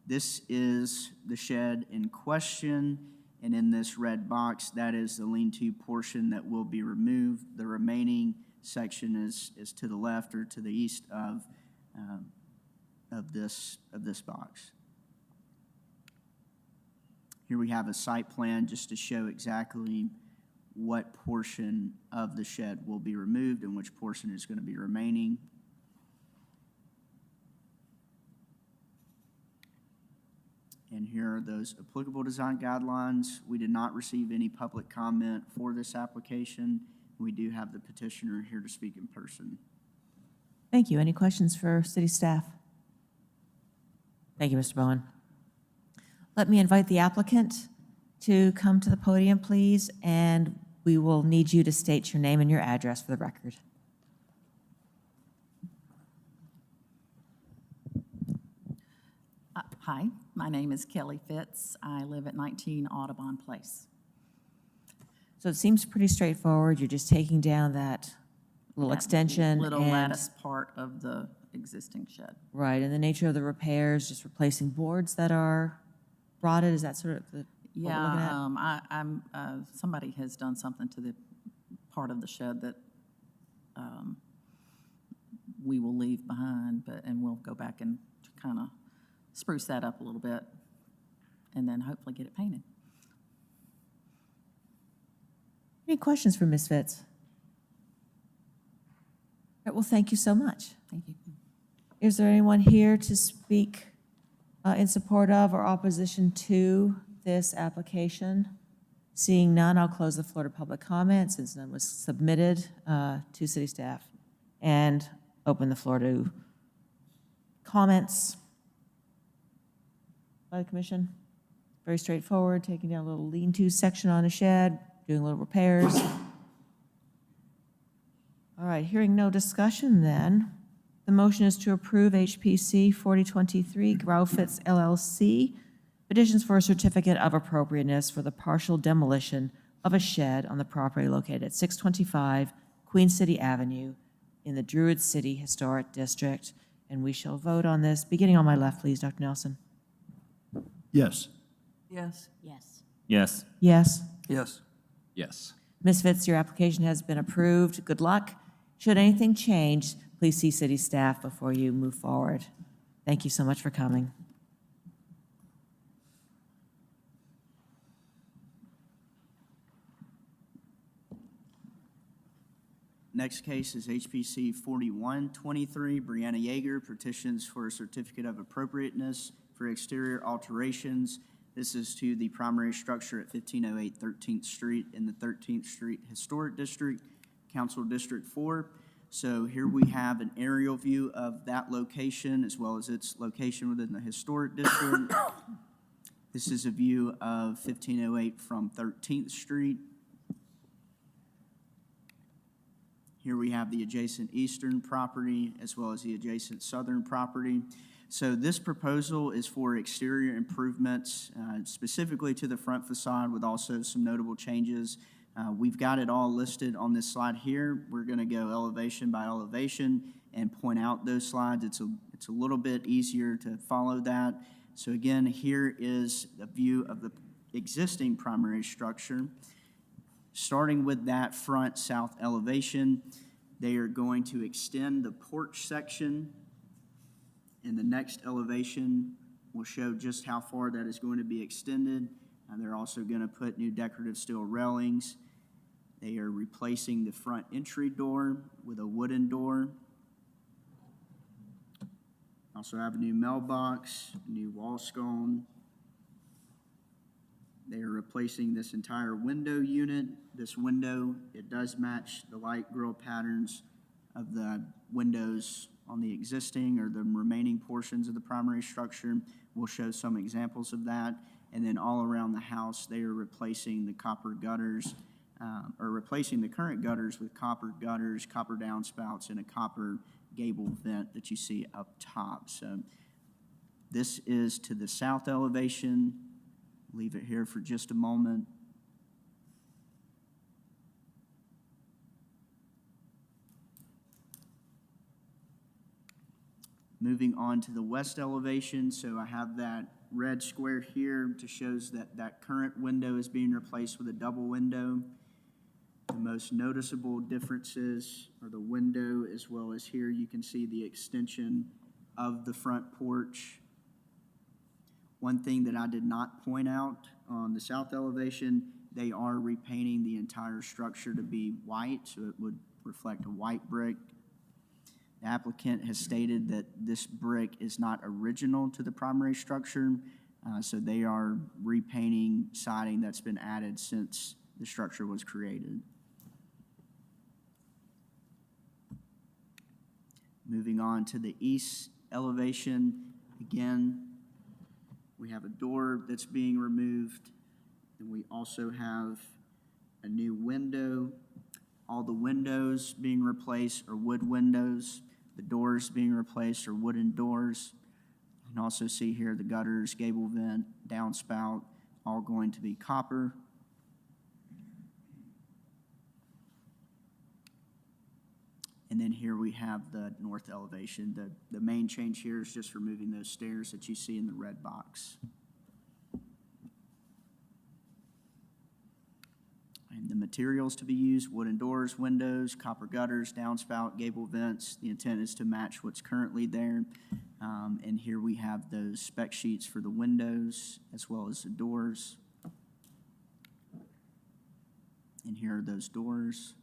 This is the shed in question, and in this red box, that is the lean-to portion that will be removed. The remaining section is to the left or to the east of this box. Here we have a site plan just to show exactly what portion of the shed will be removed and which portion is going to be remaining. And here are those applicable design guidelines. We did not receive any public comment for this application. We do have the petitioner here to speak in person. Thank you. Any questions for city staff? Thank you, Mr. Bowen. Let me invite the applicant to come to the podium, please, and we will need you to state your name and your address for the record. Hi, my name is Kelly Fitz. I live at 19 Audubon Place. So it seems pretty straightforward. You're just taking down that little extension. Little and- lattice part of the existing shed. Right, and the nature of the repairs, just replacing boards that are rotted, is that sort of what we're looking at? Yeah, somebody has done something to the part of the shed that we will leave behind, and we'll go back and kind of spruce that up a little bit, and then hopefully get it painted. Any questions for Ms. Fitz? All right, well, thank you so much. Thank you. Is there anyone here to speak in support of or opposition to this application? Seeing none, I'll close the floor to public comment since none was submitted to city staff, and open the floor to comments by the commission. Very straightforward, taking down a little lean-to section on a shed, doing little repairs. All right, hearing no discussion then, the motion is to approve HPC 4023 Graufitz LLC petitions for a certificate of appropriateness for the partial demolition of a shed on the property located at 625 Queen City Avenue in the Druid City Historic District. And we shall vote on this, beginning on my left, please, Dr. Nelson. Yes. Yes. Yes. Yes. Yes. Yes. Yes. Ms. Fitz, your application has been approved. Good luck. Should anything change, please see city staff before you move forward. Thank you so much for coming. Next case is HPC 4123, Brianna Yeager, petitions for a certificate of appropriateness for exterior alterations. This is to the primary structure at 1508 13th Street in the 13th Street Historic District, Council District 4. So here we have an aerial view of that location as well as its location within the Historic District. This is a view of 1508 from 13th Street. Here we have the adjacent eastern property as well as the adjacent southern property. So this proposal is for exterior improvements, specifically to the front facade with also some notable changes. We've got it all listed on this slide here. We're going to go elevation by elevation and point out those slides. It's a little bit easier to follow that. So again, here is a view of the existing primary structure. Starting with that front south elevation, they are going to extend the porch section, and the next elevation will show just how far that is going to be extended. They're also going to put new decorative steel railings. They are replacing the front entry door with a wooden door. Also have a new mailbox, a new wall scone. They are replacing this entire window unit. This window, it does match the light grille patterns of the windows on the existing or the remaining portions of the primary structure. We'll show some examples of that. And then all around the house, they are replacing the copper gutters, or replacing the current gutters with copper gutters, copper downspouts, and a copper gable vent that you see up top. So this is to the south elevation. Leave it here for just a moment. Moving on to the west elevation, so I have that red square here to shows that that current window is being replaced with a double window. The most noticeable differences are the window, as well as here you can see the extension of the front porch. One thing that I did not point out on the south elevation, they are repainting the entire structure to be white, so it would reflect a white brick. The applicant has stated that this brick is not original to the primary structure, so they are repainting siding that's been added since the structure was created. Moving on to the east elevation, again, we have a door that's being removed, and we also have a new window. All the windows being replaced are wood windows. The doors being replaced are wooden doors. You can also see here the gutters, gable vent, downspout, all going to be copper. And then here we have the north elevation. The main change here is just removing those stairs that you see in the red box. And the materials to be used, wooden doors, windows, copper gutters, downspout, gable vents. The intent is to match what's currently there. And here we have those spec sheets for the windows as well as the doors. And here are those doors.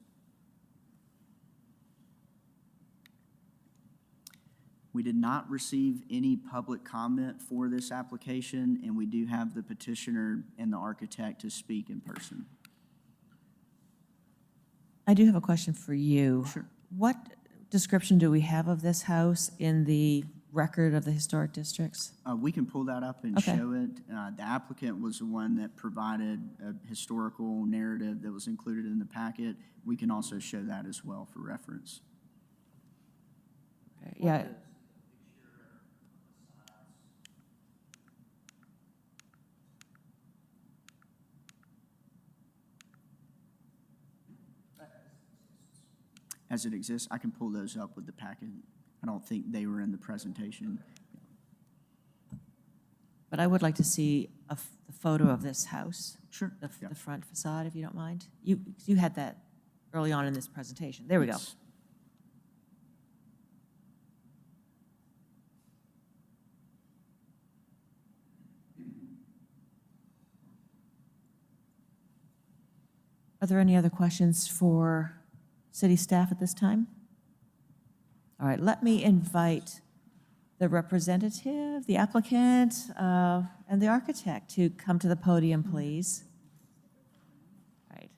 We did not receive any public comment for this application, and we do have the petitioner and the architect to speak in person. I do have a question for you. Sure. What description do we have of this house in the record of the historic districts? We can pull that up and Okay. show it. The applicant was the one that provided a historical narrative that was included in the packet. We can also show that as well for reference. Okay, yeah. As it exists, I can pull those up with the packet. I don't think they were in the presentation. But I would like to see a photo of this house. Sure. The front facade, if you don't mind. You had that early on in this presentation. There we go. Yes. Are there any other questions for city staff at this time? All right, let me invite the representative, the applicant, and the architect to come to the podium, please. Right.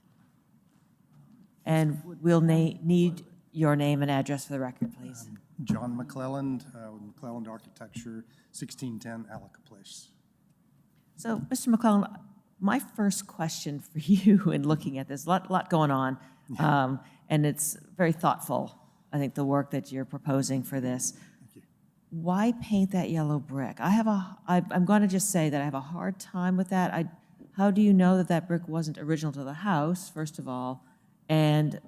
And we'll need your name and address for the record, please. John McClelland, with McClelland Architecture, 1610 Alaka Place. So, Mr. McClellan, my first question for you in looking at this, lot going on, and it's very thoughtful, I think, the work that you're proposing for this. Thank you. Why paint that yellow brick? I'm going to just say that I have a hard time with that. How do you know that that brick wasn't original to the house, first of all? And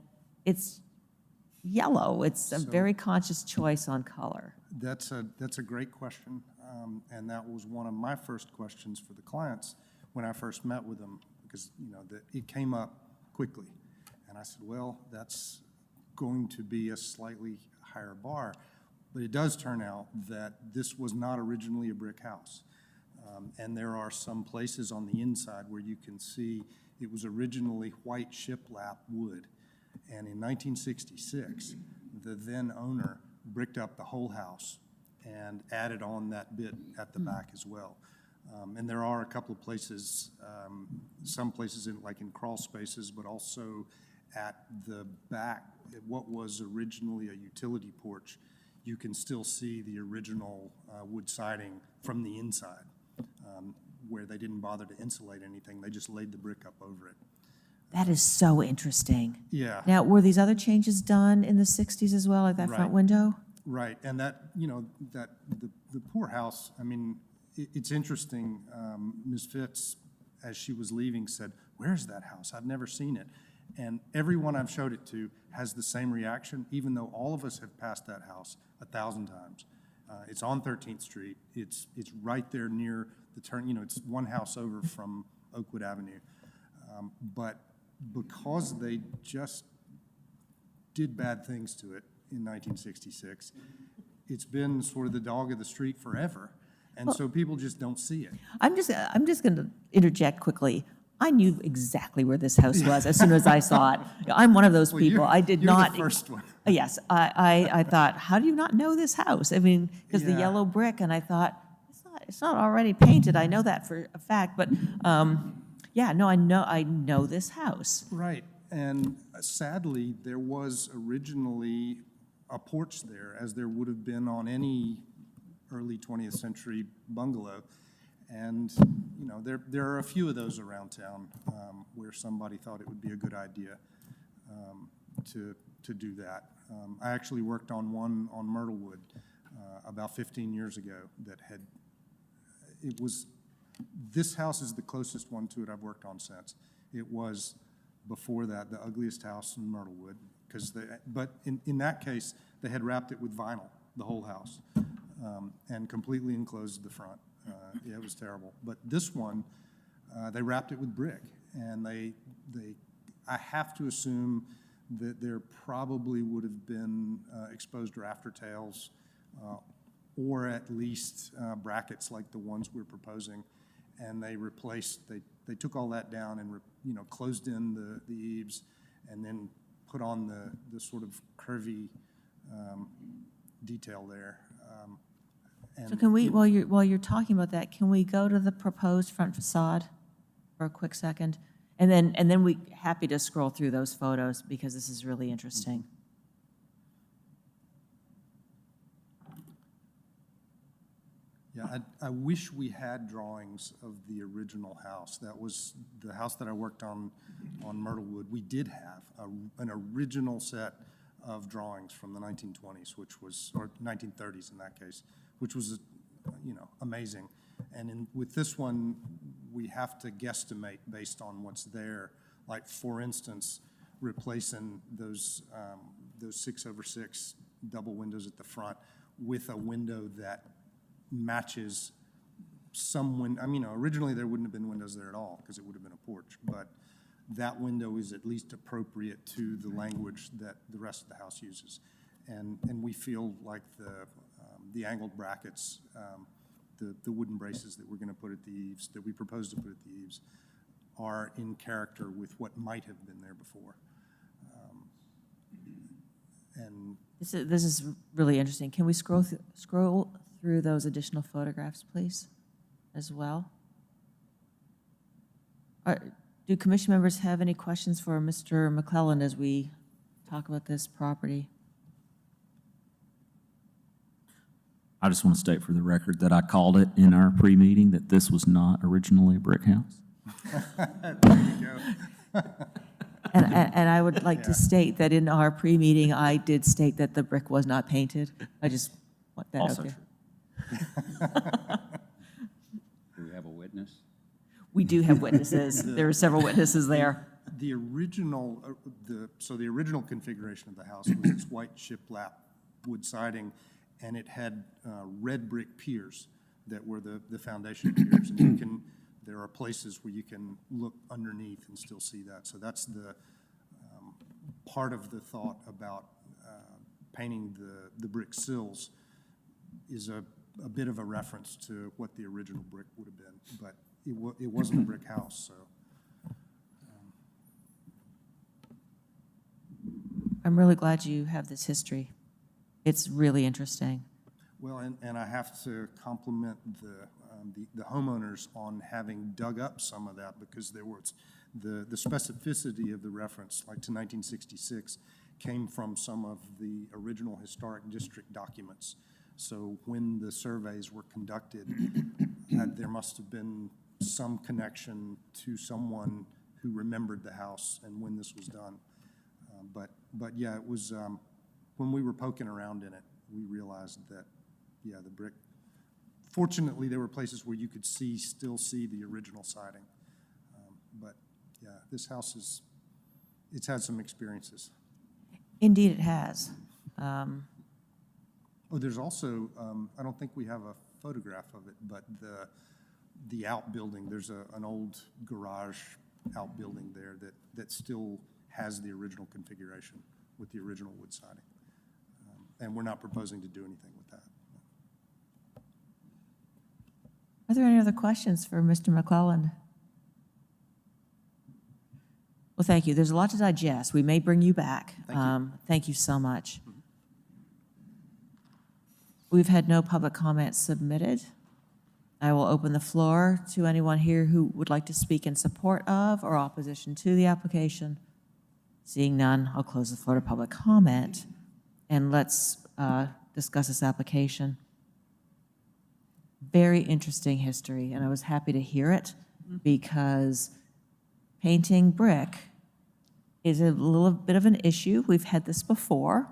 it's yellow. It's a very conscious choice on color. That's a great question, and that was one of my first questions for the clients when I first met with them, because it came up quickly. And I said, well, that's going to be a slightly higher bar. But it does turn out that this was not originally a brick house. And there are some places on the inside where you can see it was originally white shiplap wood. And in 1966, the then owner bricked up the whole house and added on that bit at the back as well. And there are a couple of places, some places like in crawl spaces, but also at the back, at what was originally a utility porch, you can still see the original wood siding from the inside, where they didn't bother to insulate anything. They just laid the brick up over it. That is so interesting. Yeah. Now, were these other changes done in the 60s as well, like that front Right. window? Right, and that, the poor house, I mean, it's interesting, Ms. Fitz, as she was leaving, said, where's that house? I've never seen it. And everyone I've showed it to has the same reaction, even though all of us have passed that house 1,000 times. It's on 13th Street. It's right there near the turn, it's one house over from Oakwood Avenue. But because they just did bad things to it in 1966, it's been sort of the dog of the street forever. And so people just don't see it. I'm just going to interject quickly. I knew exactly where this house was as soon as I saw it. I'm one of those Well, people. you're- I did you're the not. first one. Yes, I thought, how do you not know this house? I mean, because the Yeah. yellow brick, and I thought, it's not already painted. I know that for a fact, but yeah, no, I know this house. Right, and sadly, there was originally a porch there, as there would have been on any early 20th century bungalow. And, you know, there are a few of those around town where somebody thought it would be a good idea to do that. I actually worked on one on Myrtlewood about 15 years ago that had, this house is the closest one to it I've worked on since. It was, before that, the ugliest house in Myrtlewood, but in that case, they had wrapped it with vinyl, the whole house, and completely enclosed the front. Yeah, it was terrible. But this one, they wrapped it with brick, and I have to assume that there probably would have been exposed rafter tails, or at least brackets like the ones we're proposing, and they took all that down and closed in the eaves, and then put on the sort of curvy detail there. So can we, while you're talking about that, can we go to the proposed front facade for a quick second? And then we happy to scroll through those photos because this is really interesting. Yeah, I wish we had drawings of the original house. That was the house that I worked on Myrtlewood. We did have an original set of drawings from the 1920s, or 1930s in that case, which was, amazing. And with this one, we have to guesstimate based on what's there. Like, for instance, replacing those 6/6 double windows at the front with a window that matches originally there wouldn't have been windows there at all because it would have been a porch, but that window is at least appropriate to the language that the rest of the house uses. And we feel like the angled brackets, the wooden braces that we're going to put at the eaves, that we propose to put at the eaves, are in character with what might have been there before. And This is really interesting. Can we scroll through those additional photographs, please, as well? Do commission members have any questions for Mr. McClellan as we talk about this property? I just want to state for the record that I called it in our pre-meeting that this was not originally a brick house. there you go. And I would like to state that in our pre-meeting, I did state that the brick was not painted. I just want that Also out there. Do we have a witness? We do have witnesses. There are several witnesses there. The original, the original configuration of the house was its white shiplap wood siding, and it had red brick piers that were the foundation piers. And there are places where you can look underneath and still see that. So that's the part of the thought about painting the brick sills is a bit of a reference to what the original brick would have been, but it wasn't a brick house, so. I'm really glad you have this history. It's really interesting. Well, and I have to compliment the homeowners on having dug up some of that, because there was the specificity of the reference, like to 1966, came from some of the original historic district documents. So when the surveys were conducted, there must have been some connection to someone who remembered the house and when this was done. But yeah, it was, when we were poking around in it, we realized that, yeah, the brick, fortunately, there were places where you could still see the original siding. But yeah, this house it's had some experiences. Indeed, it has. Oh, there's also, I don't think we have a photograph of it, but the outbuilding, there's an old garage outbuilding there that still has the original configuration with the original wood siding. And we're not proposing to do anything with that. Are there any other questions for Mr. McClellan? Well, thank you. There's a lot to digest. We may bring you back. Thank you so much. We've had no public comments submitted. I will open the floor to anyone here who would like to speak in support of or opposition to the application. Seeing none, I'll close the floor to public comment, and let's discuss this application. Very interesting history, and I was happy to hear it because painting brick is a little bit of an issue. We've had this before.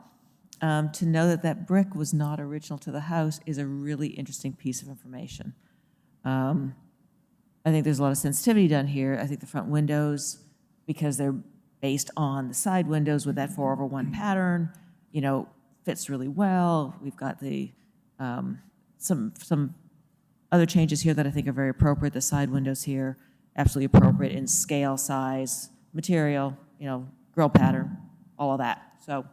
To know that that brick was not original to the house is a really interesting piece of information. I think there's a lot of sensitivity done here. I think the front windows, because they're based on the side windows with that 4/1 pattern, you know, fits really well. We've got the some other changes here that I think are very appropriate. The side windows here, absolutely appropriate in scale, size, material, you know, grill pattern, all of that. So.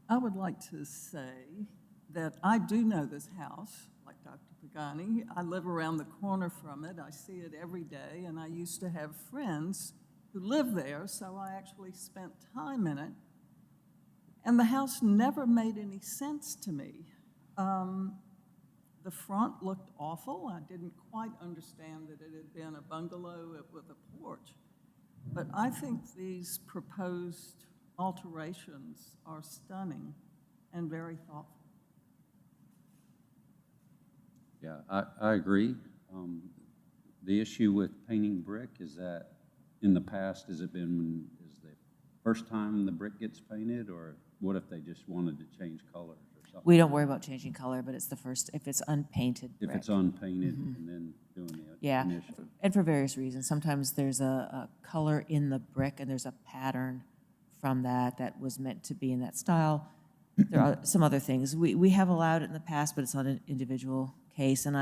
I would like to say that I do know this house, like Dr. Pagani. I live around the corner from it. I see it every day, and I used to have friends who lived there, so I actually spent time in it. And the house never made any sense to me. The front looked awful. I didn't quite understand that it had been a bungalow with a porch. But I think these proposed alterations are stunning and very thoughtful. Yeah, I agree. The issue with painting brick is that in the past, is the first time the brick gets painted, or what if they just wanted to change colors or something? We don't worry about changing color, but it's the first, if it's unpainted brick. If it's unpainted and then doing the Yeah, initial. and for various reasons. Sometimes there's a color in the brick and there's a pattern from that was meant to be in that style. There are some other things. We have allowed it in the past, but it's not an individual case, and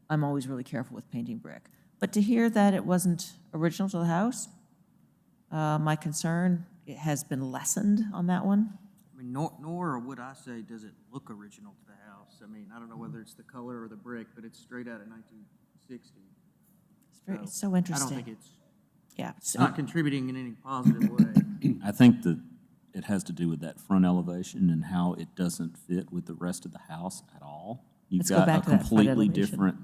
I'm always really careful with painting brick. But to hear that it wasn't original to the house, my concern, it has been lessened on that one. I mean, nor would I say, does it look original to the house? I mean, I don't know whether it's the color or the brick, but it's straight out of 1960. It's so interesting. I don't think Yeah. it's not contributing in any positive way. I think that it has to do with that front elevation and how it doesn't fit with the rest of the house at all. You've Let's go got back a to that front completely elevation. different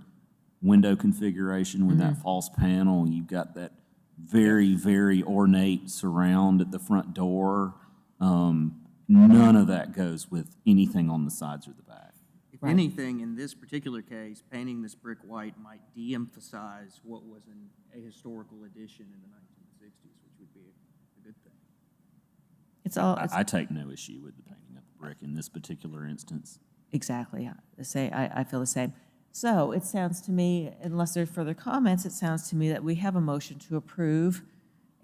window configuration with that false panel. You've got that very, very ornate surround at the front door. None of that goes with anything on the sides or the back. If anything, in this particular case, painting this brick white might de-emphasize what was a historical addition in the 1960s, which would be a good thing. It's all, I take no issue with the painting of the brick in this particular instance. exactly. I feel the same. So it sounds to me, unless there are further comments, it sounds to me that we have a motion to approve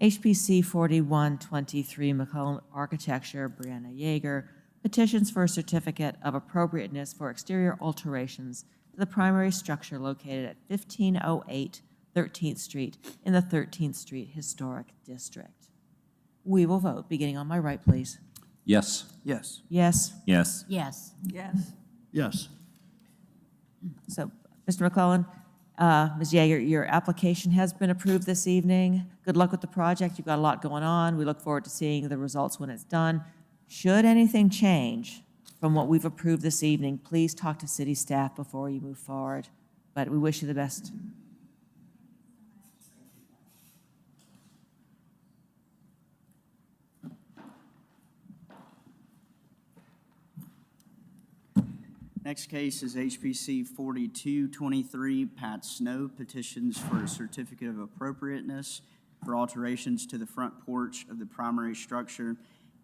HPC 4123 McCollum Architecture, Brianna Yeager, petitions for a certificate of appropriateness for exterior alterations to the primary structure located at 1508 13th Street in the 13th Street Historic District. We will vote, beginning on my right, please. Yes. Yes. Yes. Yes. Yes. Yes. Yes. So, Mr. McClellan, Ms. Yeager, your application has been approved this evening. Good luck with the project. You've got a lot going on. We look forward to seeing the results when it's done. Should anything change from what we've approved this evening, please talk to city staff before you move forward. But we wish you the best. Next case is HPC 4223, Pat Snow, petitions for a certificate of appropriateness for alterations to the front porch of the primary structure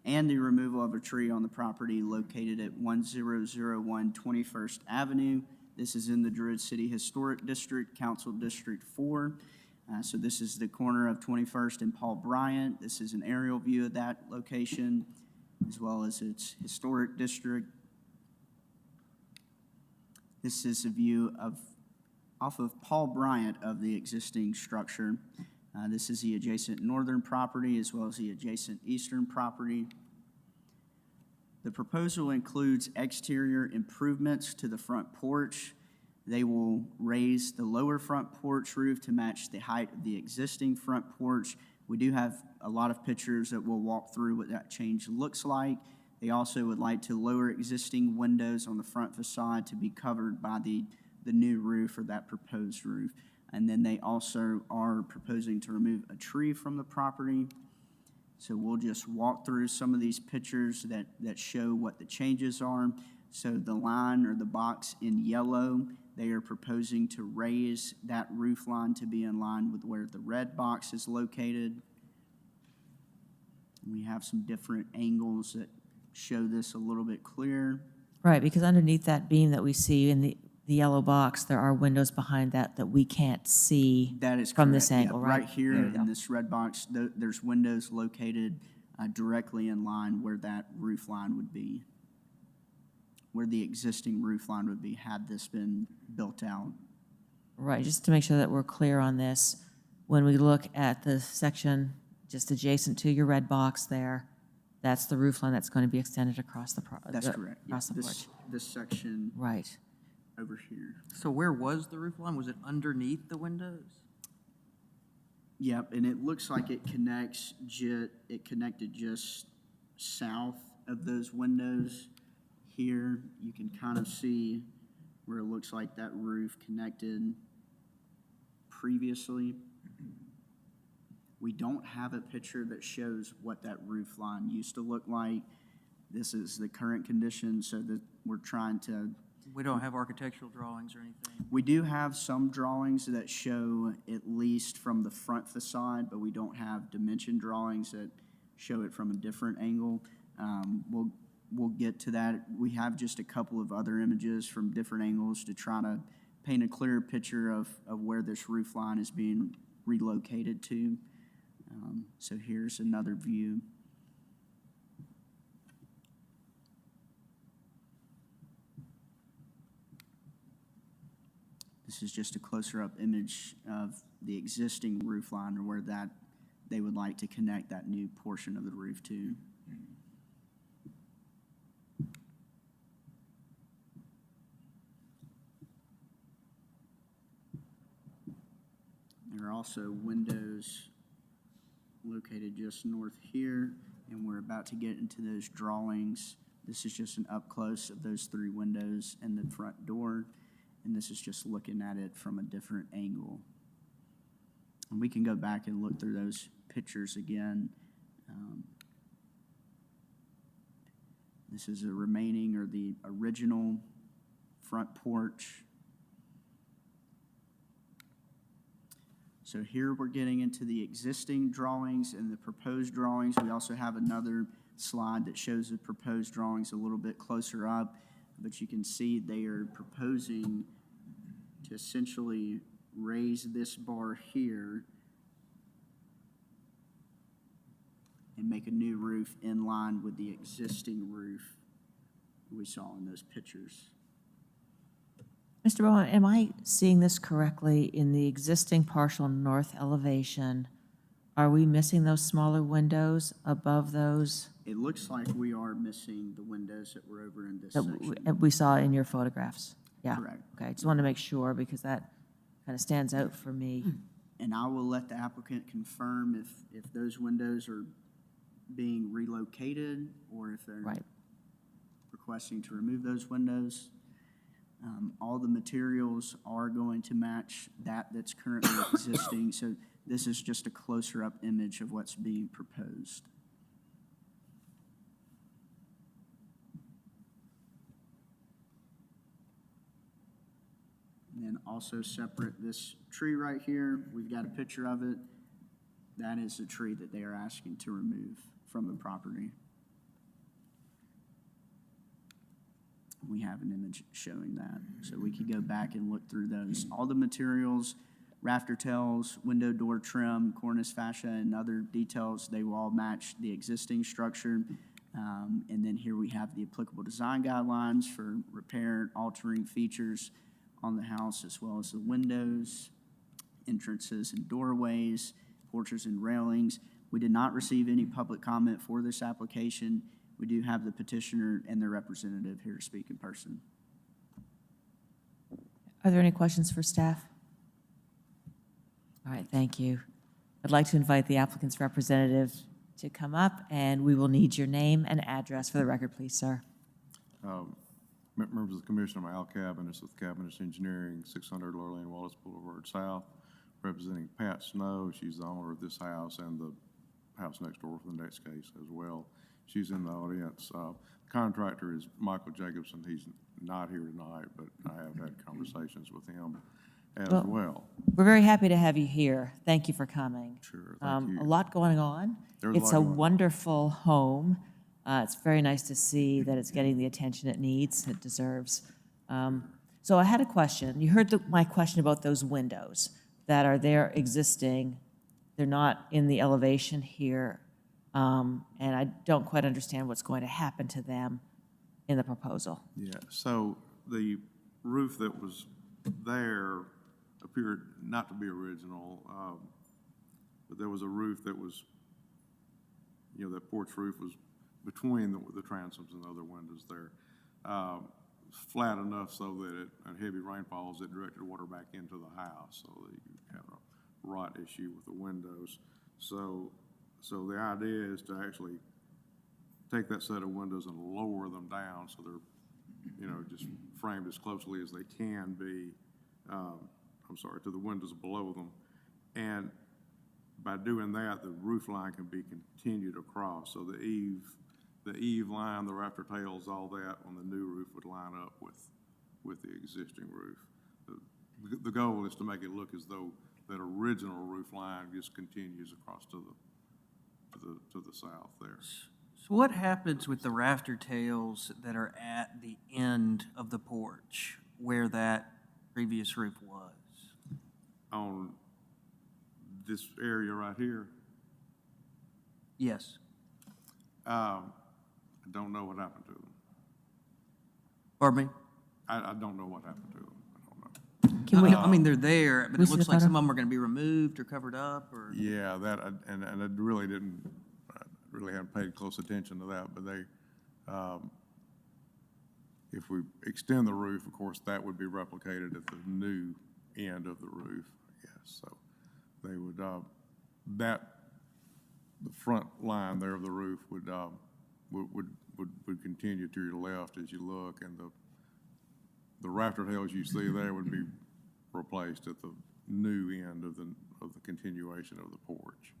and the removal of a tree on the property located at 1001 21st Avenue. This is in the Druid City Historic District, Council District 4. So this is the corner of 21st and Paul Bryant. This is an aerial view of that location, as well as its historic district. This is a view off of Paul Bryant of the existing structure. This is the adjacent northern property as well as the adjacent eastern property. The proposal includes exterior improvements to the front porch. They will raise the lower front porch roof to match the height of the existing front porch. We do have a lot of pictures that we'll walk through what that change looks like. They also would like to lower existing windows on the front facade to be covered by the new roof or that proposed roof. And then they also are proposing to remove a tree from the property. So we'll just walk through some of these pictures that show what the changes are. So the line or the box in yellow, they are proposing to raise that roof line to be in line with where the red box is located. We have some different angles that show this a little bit clearer. Right, because underneath that beam that we see in the yellow box, there are windows behind that we can't see That is from this correct, yeah. angle, right? Right here There you go. in this red box, there's windows located directly in line where that roof line would be, where the existing roof line would be had this been built out. Right, just to make sure that we're clear on this, when we look at the section just adjacent to your red box there, that's the roof line that's going to be extended across the That's correct. across the This, porch. this section Right. over here. So where was the roof line? Was it underneath the windows? Yep, and it looks like it connected just south of those windows. Here, you can kind of see where it looks like that roof connected previously. We don't have a picture that shows what that roof line used to look like. This is the current condition, so that we're trying to. We don't have architectural drawings or anything. We do have some drawings that show at least from the front facade, but we don't have dimension drawings that show it from a different angle. We'll get to that. We have just a couple of other images from different angles to try to paint a clearer picture of where this roof line is being relocated to. So here's another view. This is just a closer up image of the existing roof line or where that they would like to connect that new portion of the roof to. There are also windows located just north here, and we're about to get into those drawings. This is just an up close of those three windows and the front door, and this is just looking at it from a different angle. And we can go back and look through those pictures again. This is a remaining or the original front porch. So here we're getting into the existing drawings and the proposed drawings. We also have another slide that shows the proposed drawings a little bit closer up, but you can see they are proposing to essentially raise this bar here and make a new roof in line with the existing roof we saw in those pictures. Mr. Bowen, am I seeing this correctly? In the existing partial north elevation, are we missing those smaller windows above those It looks like we are missing the windows that were over in this that section. we saw in your photographs? Yeah. Correct. Okay, just wanted to make sure because that kind of stands out for me. And I will let the applicant confirm if those windows are being relocated or if they're Right. requesting to remove those windows. All the materials are going to match that's currently existing, so this is just a closer up image of what's being proposed. And then also separate this tree right here, we've got a picture of it. That is the tree that they are asking to remove from the property. We have an image showing that, so we could go back and look through those. All the materials, rafter tails, window door trim, cornice fascia, and other details, they will all match the existing structure. And then here we have the applicable design guidelines for repair, altering features on the house, as well as the windows, entrances and doorways, porches and railings. We did not receive any public comment for this application. We do have the petitioner and their representative here to speak in person. Are there any questions for staff? All right, thank you. I'd like to invite the applicant's representative to come up, and we will need your name and address for the record, please, sir. Members of the commission, I'm Al Cabinets with Cabinets Engineering, 600 Lorraine Wallace Boulevard South, representing Pat Snow. She's the owner of this house and the house next door for the next case as well. She's in the audience. Contractor is Michael Jacobson. He's not here tonight, but I have had conversations with him as well. We're very happy to have you here. Thank you for coming. Sure, thank you. A lot going on. There's a It's lot a going on. wonderful home. It's very nice to see that it's getting the attention it needs, it deserves. So I had a question. You heard my question about those windows that are there existing. They're not in the elevation here, and I don't quite understand what's going to happen to them in the proposal. Yeah, so the roof that was there appeared not to be original, but there was a roof that was, that porch roof was between the transoms and the other windows there. Flat enough so that on heavy rainfalls, it directed water back into the house, so that you had a rot issue with the windows. So the idea is to actually take that set of windows and lower them down so they're, just framed as closely as they can be, to the windows below them. And by doing that, the roof line can be continued across. So the eave line, the rafter tails, all that on the new roof would line up with the existing roof. The goal is to make it look as though that original roof line just continues across to the south there. So what happens with the rafter tails that are at the end of the porch where that previous roof was? On this area right here, Yes. I don't know what happened to them. Pardon me? I don't know what happened to them. I don't know. Can we, I mean, they're there, but we it see looks the like photo? some of them are going to be removed or covered up, or? Yeah, that, and I really didn't, I really haven't paid close attention to that, but they, if we extend the roof, of course, that would be replicated at the new end of the roof, I guess. So they would, the front line there of the roof would continue to your left as you look, and the rafter tails you see there would be replaced at the new end of the continuation of the porch.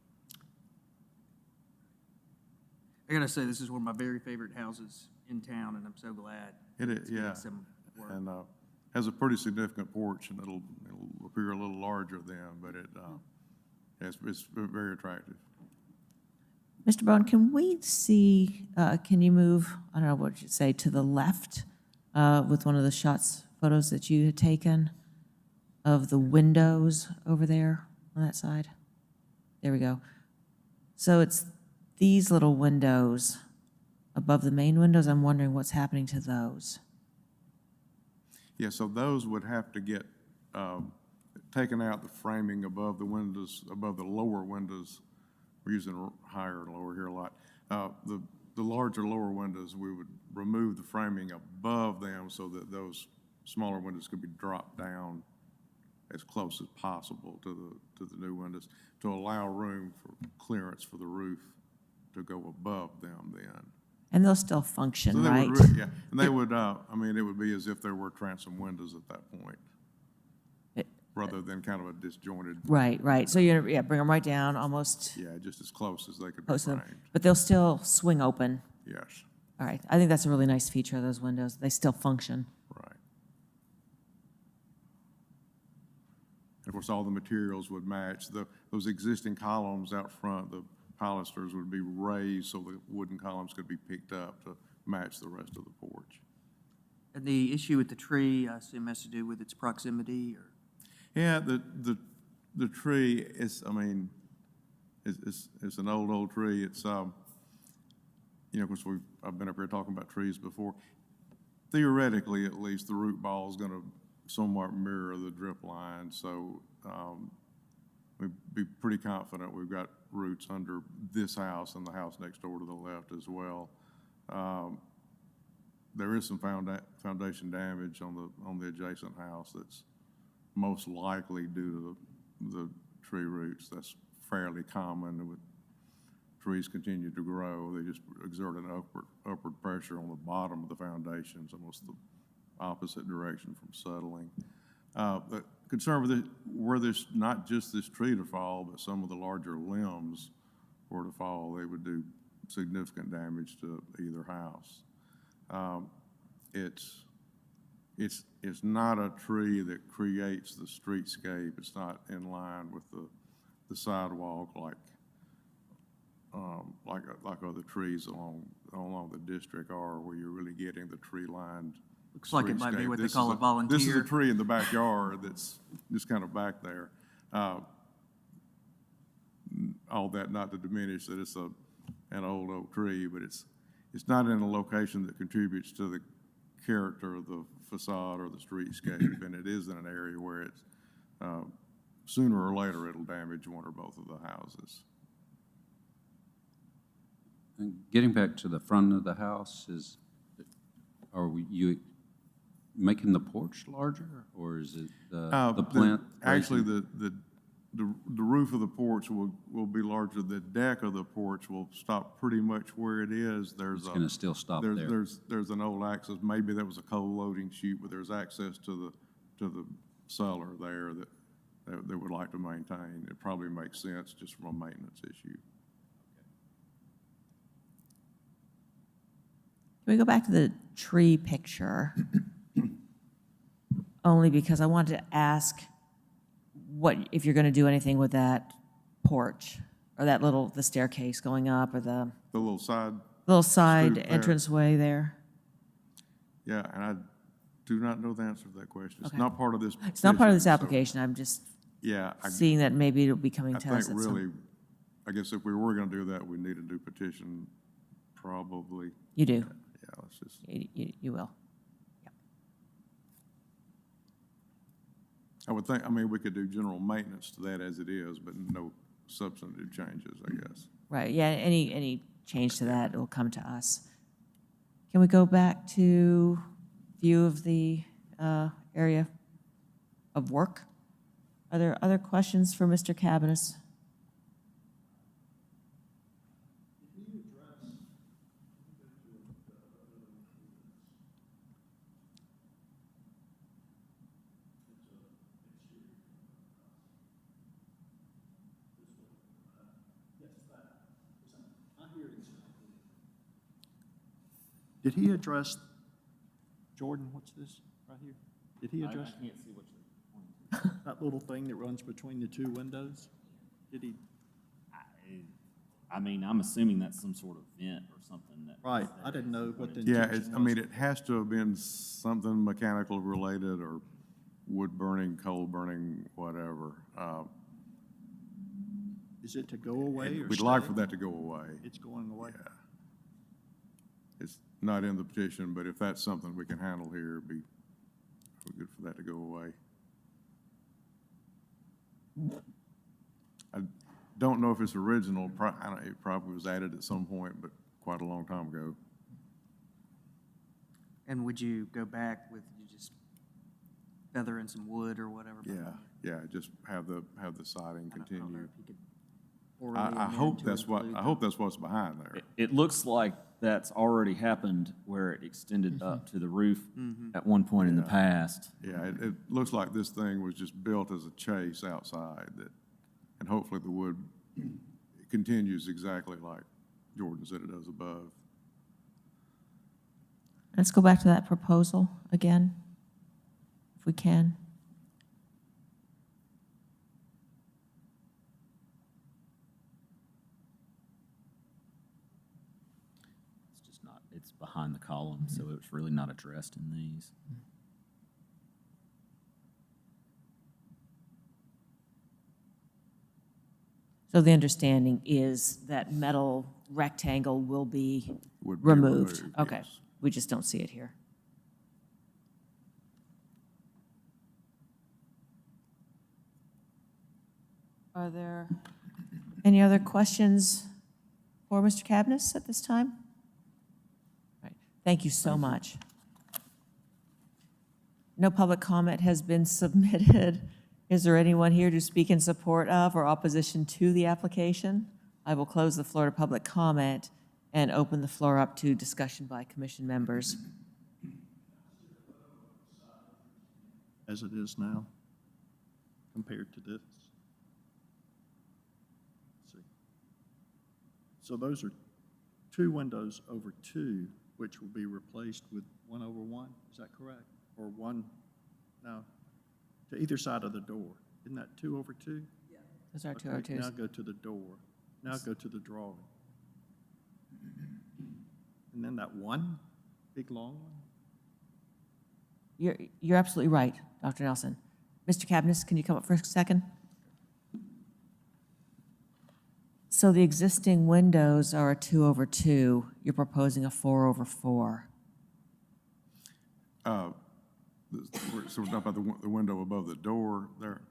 I gotta say, this is one of my very favorite houses in town, and I'm so glad. It is, it's getting yeah, some work. and has a pretty significant porch, and it'll appear a little larger then, but it's very attractive. Mr. Bone, can we see, can you move, I don't know what you'd say, to the left with one of the photos that you had taken of the windows over there on that side? There we go. So it's these little windows above the main windows. I'm wondering what's happening to those. Yeah, so those would have to get taken out, the framing above the windows, above the lower windows. We're using higher and lower here a lot. The larger lower windows, we would remove the framing above them so that those smaller windows could be dropped down as close as possible to the new windows to allow room for clearance for the roof to go above them then. And they'll still function, So they right? would, yeah, and they would, it would be as if there were transom windows at that point, rather than kind of a disjointed. Right, right. So you're, bring them right down, almost Yeah, just as close as they could be close to them. framed. But they'll still swing open. Yes, All right. I think that's a really nice feature of those windows. They still function. right. Of course, all the materials would match. Those existing columns out front, the pilasters would be raised so the wooden columns could be picked up to match the rest of the porch. And the issue with the tree, I assume, has to do with its proximity, or? Yeah, the tree is, it's an old tree. It's, of course, I've been up here talking about trees before. Theoretically, at least, the root ball is going to somewhat mirror the drip line, so we'd be pretty confident we've got roots under this house and the house next door to the left as well. There is some foundation damage on the adjacent house that's most likely due to the tree roots. That's fairly common. With trees continue to grow, they just exert an upward pressure on the bottom of the foundations, almost the opposite direction from settling. The concern with it, were this not just this tree to fall, but some of the larger limbs were to fall, they would do significant damage to either house. It's not a tree that creates the streetscape. It's not in line with the sidewalk like other trees along the district are, where you're really getting the tree-lined Looks like it might be streetscape. what they This call is a volunteer. This is a tree in the backyard that's just kind of back there. All that not to diminish that it's an old oak tree, but it's not in a location that contributes to the character of the facade or the streetscape, and it is in an area where it's, sooner or later, it'll damage one or both of the houses. And getting back to the front of the house, are you making the porch larger, or is it the plant? Actually, the roof of the porch will be larger. The deck of the porch will stop pretty much where it is. It's going to still stop there. There's an old access. Maybe that was a coal loading chute, but there's access to the cellar there that they would like to maintain. It probably makes sense just from a maintenance issue. Can we go back to the tree picture? Only because I wanted to ask if you're going to do anything with that porch or the staircase going up, or the little side side stoop there. entranceway there. Yeah, and I do not know the answer to that question. It's Okay. not part of this. It's not part of this petition, so- application. I'm just Yeah. seeing that maybe it'll be coming I to us think at some. really, I guess if we were going to do that, we need a new petition, probably. You do. Yeah, let's just. You will. I would think, we could do general maintenance to that as it is, but no substantive changes, I guess. Right, yeah, any change to that will come to us. Can we go back to view of the area of work? Are there other questions for Mr. Cabanis? Did he address, Jordan, what's this right here? Did he address I can't see what you're pointing to. that little thing that runs between the two windows? Did he? I'm assuming that's some sort of vent or something that. Right, I didn't know what the Yeah, intention was. it has to have been something mechanical related or wood burning, coal burning, whatever. Is it to go away or We'd like stay? for that to go away. It's going away. Yeah. It's not in the petition, but if that's something we can handle here, it'd be good for that to go away. I don't know if it's original. It probably was added at some point, but quite a long time ago. And would you go back with, you just feather in some wood or whatever? Yeah, just have the siding I don't know continue. if you could orally I amend hope to that's include what's behind there. It looks like that's already happened where it extended up to the roof at one point in the past. Yeah, it looks like this thing was just built as a chase outside and hopefully the wood continues exactly like Jordan said it does above. Let's go back to that proposal again, if we can. It's just not, it's behind the column, so it's really not addressed in these. So the understanding is that metal rectangle will be Would be removed? removed, Okay, yes. we just don't see it here. Are there any other questions for Mr. Cabanis at this time? Thank you so much. No public comment has been submitted. Is there anyone here to speak in support of or opposition to the application? I will close the floor to public comment and open the floor up to discussion by commission members. As it is now, compared to this. Let's see. So those are 2 windows over 2, which will be replaced with 1 over 1, is that correct? Or 1, no, to either side of the door. Isn't that 2 over 2? Those are two Okay, or twos. now go to the door. Now go to the drawing. And then that one, big long one? You're absolutely right, Dr. Nelson. Mr. Cabaniss, can you come up for a second? So the existing windows are a 2 over 2. You're proposing a 4 over 4. So we're talking about the window above the door there?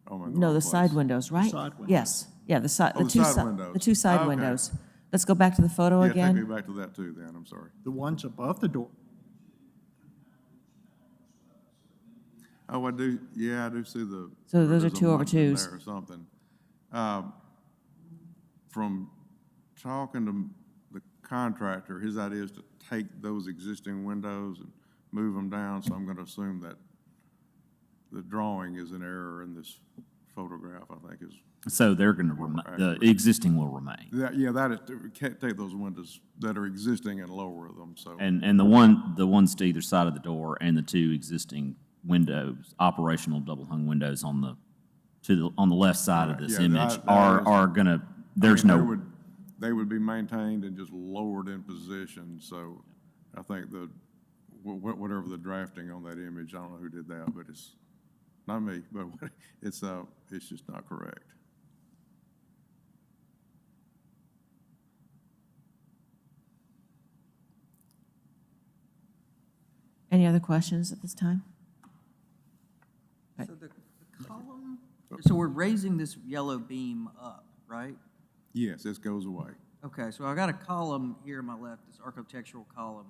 Oh, I'm in No, wrong the place. side windows, right? side windows. Yes, yeah, the side, Oh, the the two side windows. the two side Okay. windows. Let's go back to the photo Yeah, take me again. back to that too then, I'm sorry. The ones above the door. Oh, I do, yeah, I do see the. So those are there's a 2 over month in 2s. there or something. From talking to the contractor, his idea is to take those existing windows and move them down, so I'm gonna assume that the drawing is an error in this photograph, I think is. So they're going to, the existing will remain. Yeah, that is, we can't take those windows that are existing and lower them, so. And the ones to either side of the door and the 2 existing windows, operational double hung windows on the left side of this Yeah, image that are gonna, there's I mean, no, they would be maintained and just lowered in position, so I think whatever the drafting on that image, I don't know who did that, but it's not me, but it's just not correct. Any other questions at this time? So the column, so we're raising this yellow beam up, right? Yes, this goes away. Okay, so I got a column here on my left, this architectural column.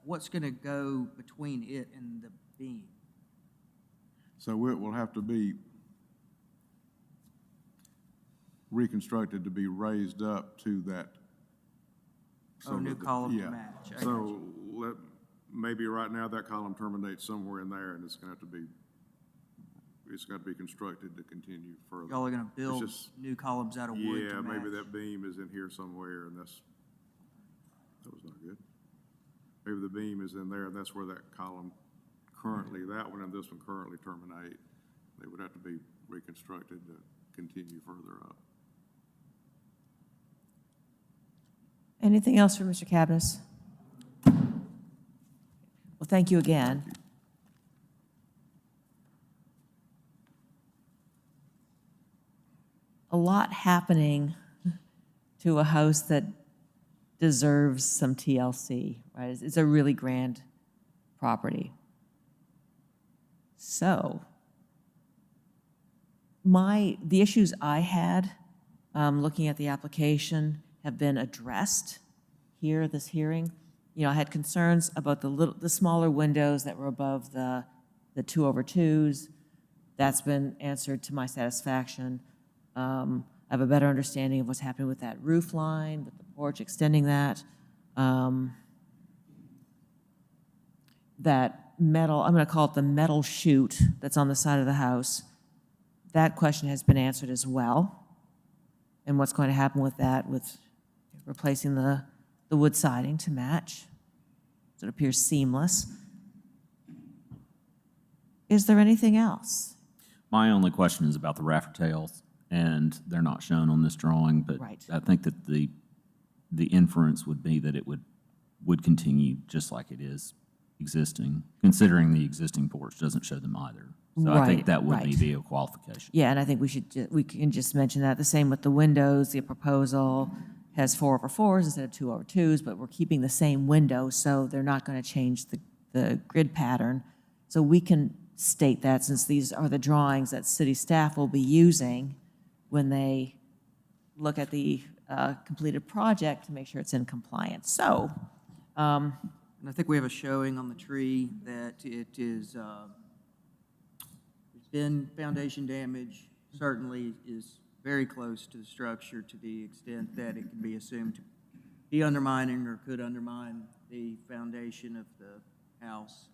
What's going to go between it and the beam? So it will have to be reconstructed to be raised up to that. Oh, new column to yeah. match. I got So you. maybe right now that column terminates somewhere in there and it's gonna have to be, it's got to be constructed to continue further. Y'all are going to It's build just- new columns out of wood Yeah, to match. maybe that beam is in here somewhere and that was not good. Maybe the beam is in there and that's where that column currently, that one and this one currently terminate. They would have to be reconstructed to continue further up. Anything else for Mr. Cabaniss? Well, thank you again. A lot happening to a house that deserves some TLC, right? It's a really grand property. So, the issues I had looking at the application have been addressed here, this hearing. You know, I had concerns about the smaller windows that were above the 2 over 2s. That's been answered to my satisfaction. I have a better understanding of what's happening with that roof line, with the porch extending that. That metal, I'm going to call it the metal chute that's on the side of the house. That question has been answered as well. And what's going to happen with that, with replacing the wood siding to match, so it appears seamless. Is there anything else? my only question is about the rafter tails, and they're not shown on this drawing, but Right. I think that the inference would be that it would continue just like it is existing, considering the existing porch doesn't show them either. So I think Right, that would right. be a qualification. Yeah, and I think we can just mention that. The same with the windows. The proposal has 4/4s instead of 2/2s, but we're keeping the same window, so they're not going to change the grid pattern. So we can state that, since these are the drawings that city staff will be using when they look at the completed project to make sure it's in compliance. So And I think we have a showing on the tree that it is, there's been foundation damage, certainly is very close to the structure to the extent that it can be assumed to be undermining or could undermine the foundation of the house.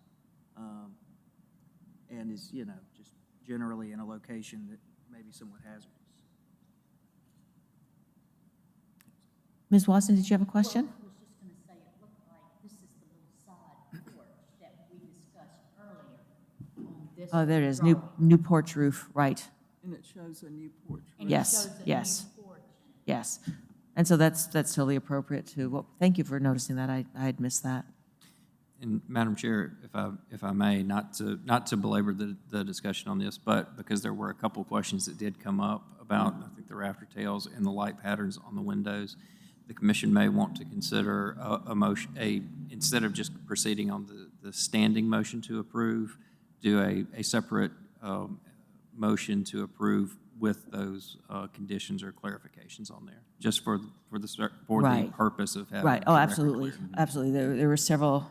And is, just generally in a location that may be somewhat hazardous. Ms. Watson, did you have a question? I was just going to say, it looked like this is the little side porch that we discussed earlier on this. Oh, there it is, drawing. new porch roof, right. And it shows a new porch. And it Yes, shows a new yes. porch in it. Yes. And so that's totally appropriate too. Well, thank you for noticing that. I had missed that. And Madam Chair, if I may, not to belabor the discussion on this, but because there were a couple of questions that did come up about, I think, the rafter tails and the light patterns on the windows, the commission may want to consider a motion, instead of just proceeding on the standing motion to approve, do a separate motion to approve with those conditions or clarifications on there, just for the Right. purpose of having. Right. Oh, absolutely. Absolutely. There were several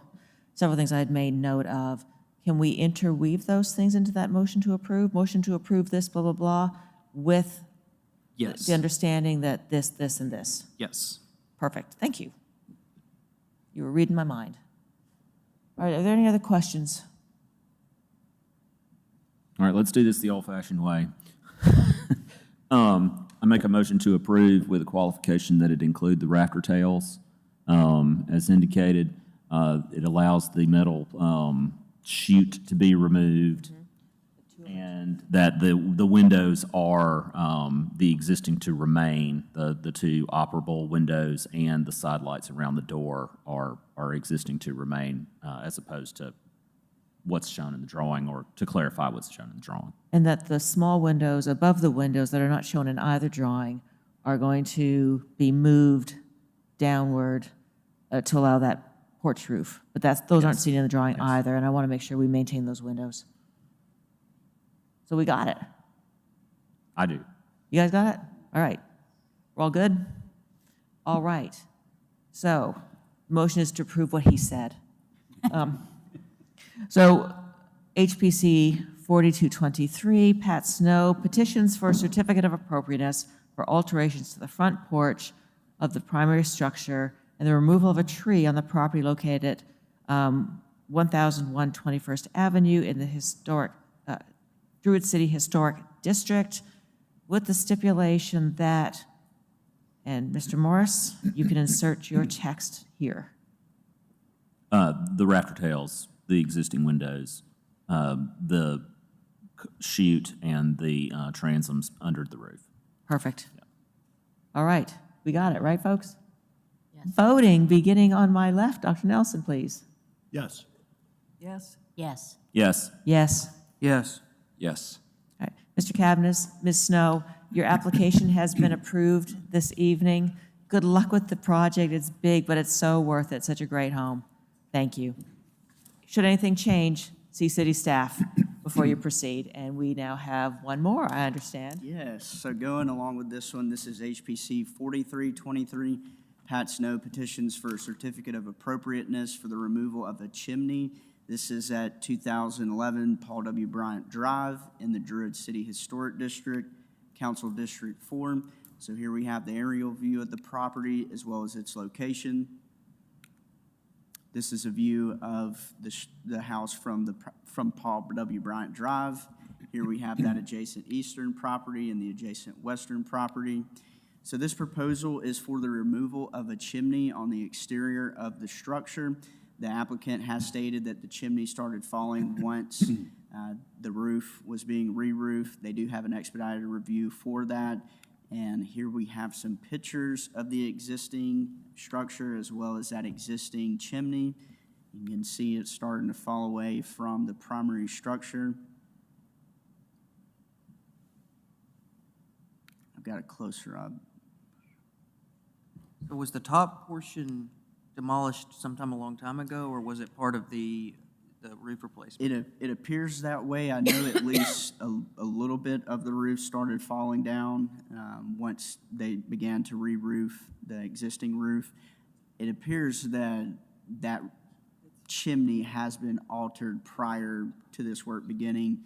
things I had made note of. Can we interweave those things into that motion to approve? Motion to approve this, blah, blah, blah, with Yes. the understanding that this, and this? Yes. Perfect. Thank you. You were reading my mind. All right. Are there any other questions? All right, let's do this the old-fashioned way. I make a motion to approve with the qualification that it include the rafter tails. As indicated, it allows the metal chute to be removed, and that the windows are the existing to remain. The two operable windows and the side lights around the door are existing to remain, as opposed to what's shown in the drawing, or to clarify what's shown in the drawing. And that the small windows above the windows that are not shown in either drawing are going to be moved downward to allow that porch roof. But those aren't seen in the drawing either, and I want to make sure we maintain those windows. So we got it. I do. You guys got it? All right. We're all good? All right. So, motion is to approve what he said. So, HPC 4223, Pat Snow, petitions for a certificate of appropriateness for alterations to the front porch of the primary structure and the removal of a tree on the property located at 1001 21st Avenue in the historic Druid City Historic District, with the stipulation that, and Mr. Morris, you can insert your text here. The rafter tails, the existing windows, the chute, and the transoms under the roof. Perfect. All right, we got it, right, folks? Yes. Voting, beginning on my left. Dr. Nelson, please. Yes. Yes? Yes. Yes. Yes. Yes. Yes. All right. Mr. Cavness, Ms. Snow, your application has been approved this evening. Good luck with the project. It's big, but it's so worth it. Such a great home. Thank you. Should anything change, see city staff before you proceed. And we now have one more, I understand. Yes, so going along with this one, this is HPC 4323, Pat Snow petitions for a certificate of appropriateness for the removal of a chimney. This is at 2011 Paul W. Bryant Drive in the Druid City Historic District, Council District 4. So here we have the aerial view of the property as well as its location. This is a view of the house from Paul W. Bryant Drive. Here we have that adjacent eastern property and the adjacent western property. So this proposal is for the removal of a chimney on the exterior of the structure. The applicant has stated that the chimney started falling once the roof was being re-roofed. They do have an expedited review for that. And here we have some pictures of the existing structure as well as that existing chimney. You can see it's starting to fall away from the primary structure. I've got it closer up. So was the top portion demolished sometime a long time ago, or was it part of the roof replacement? It appears that way. I know at least a little bit of the roof started falling down once they began to re-roof the existing roof. It appears that that chimney has been altered prior to this work beginning,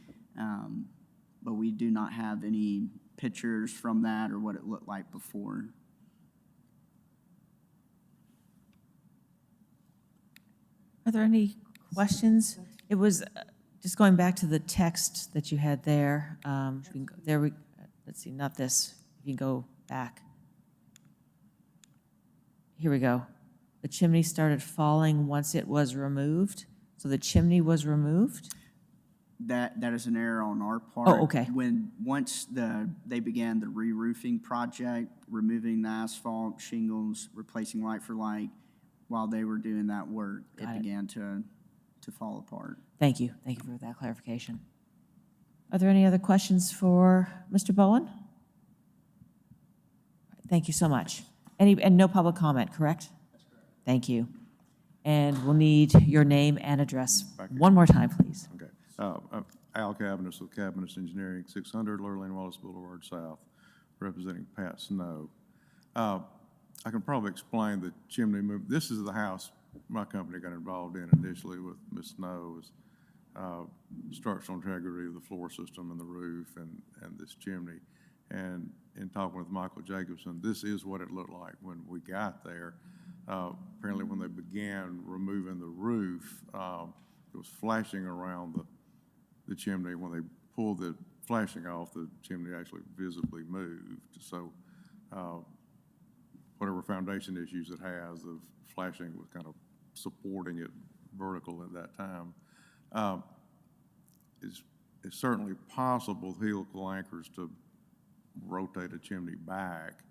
but we do not have any pictures from that or what it looked like before. Are there any questions? It was, just going back to the text that you had there, if you can there we, let's see, not this, if you can go back. Here we go. The chimney started falling once it was removed, so the chimney was removed? That is an error on our part. Oh, okay. Once they began the re-roofing project, removing the asphalt, shingles, replacing like for like, while they were doing that work, it began to fall apart. Thank you. Thank you for that clarification. Are there any other questions for Mr. Bowen? Thank you so much. And no public comment, correct? That's correct. Thank you. And we'll need your name and address one more time, please. Okay. Al Cabinets with Cabinets Engineering, 600 Lurleen Wallace Boulevard South, representing Pat Snow. I can probably explain the chimney move. This is the house my company got involved in initially with Ms. Snow's structural integrity of the floor system and the roof and this chimney. And in talking with Michael Jacobson, this is what it looked like when we got there. Apparently when they began removing the roof, it was flashing around the chimney. When they pulled the flashing off, the chimney actually visibly moved. So whatever foundation issues it has, the flashing was kind of supporting it vertical at that time. It's certainly possible with helical anchors to rotate a chimney back,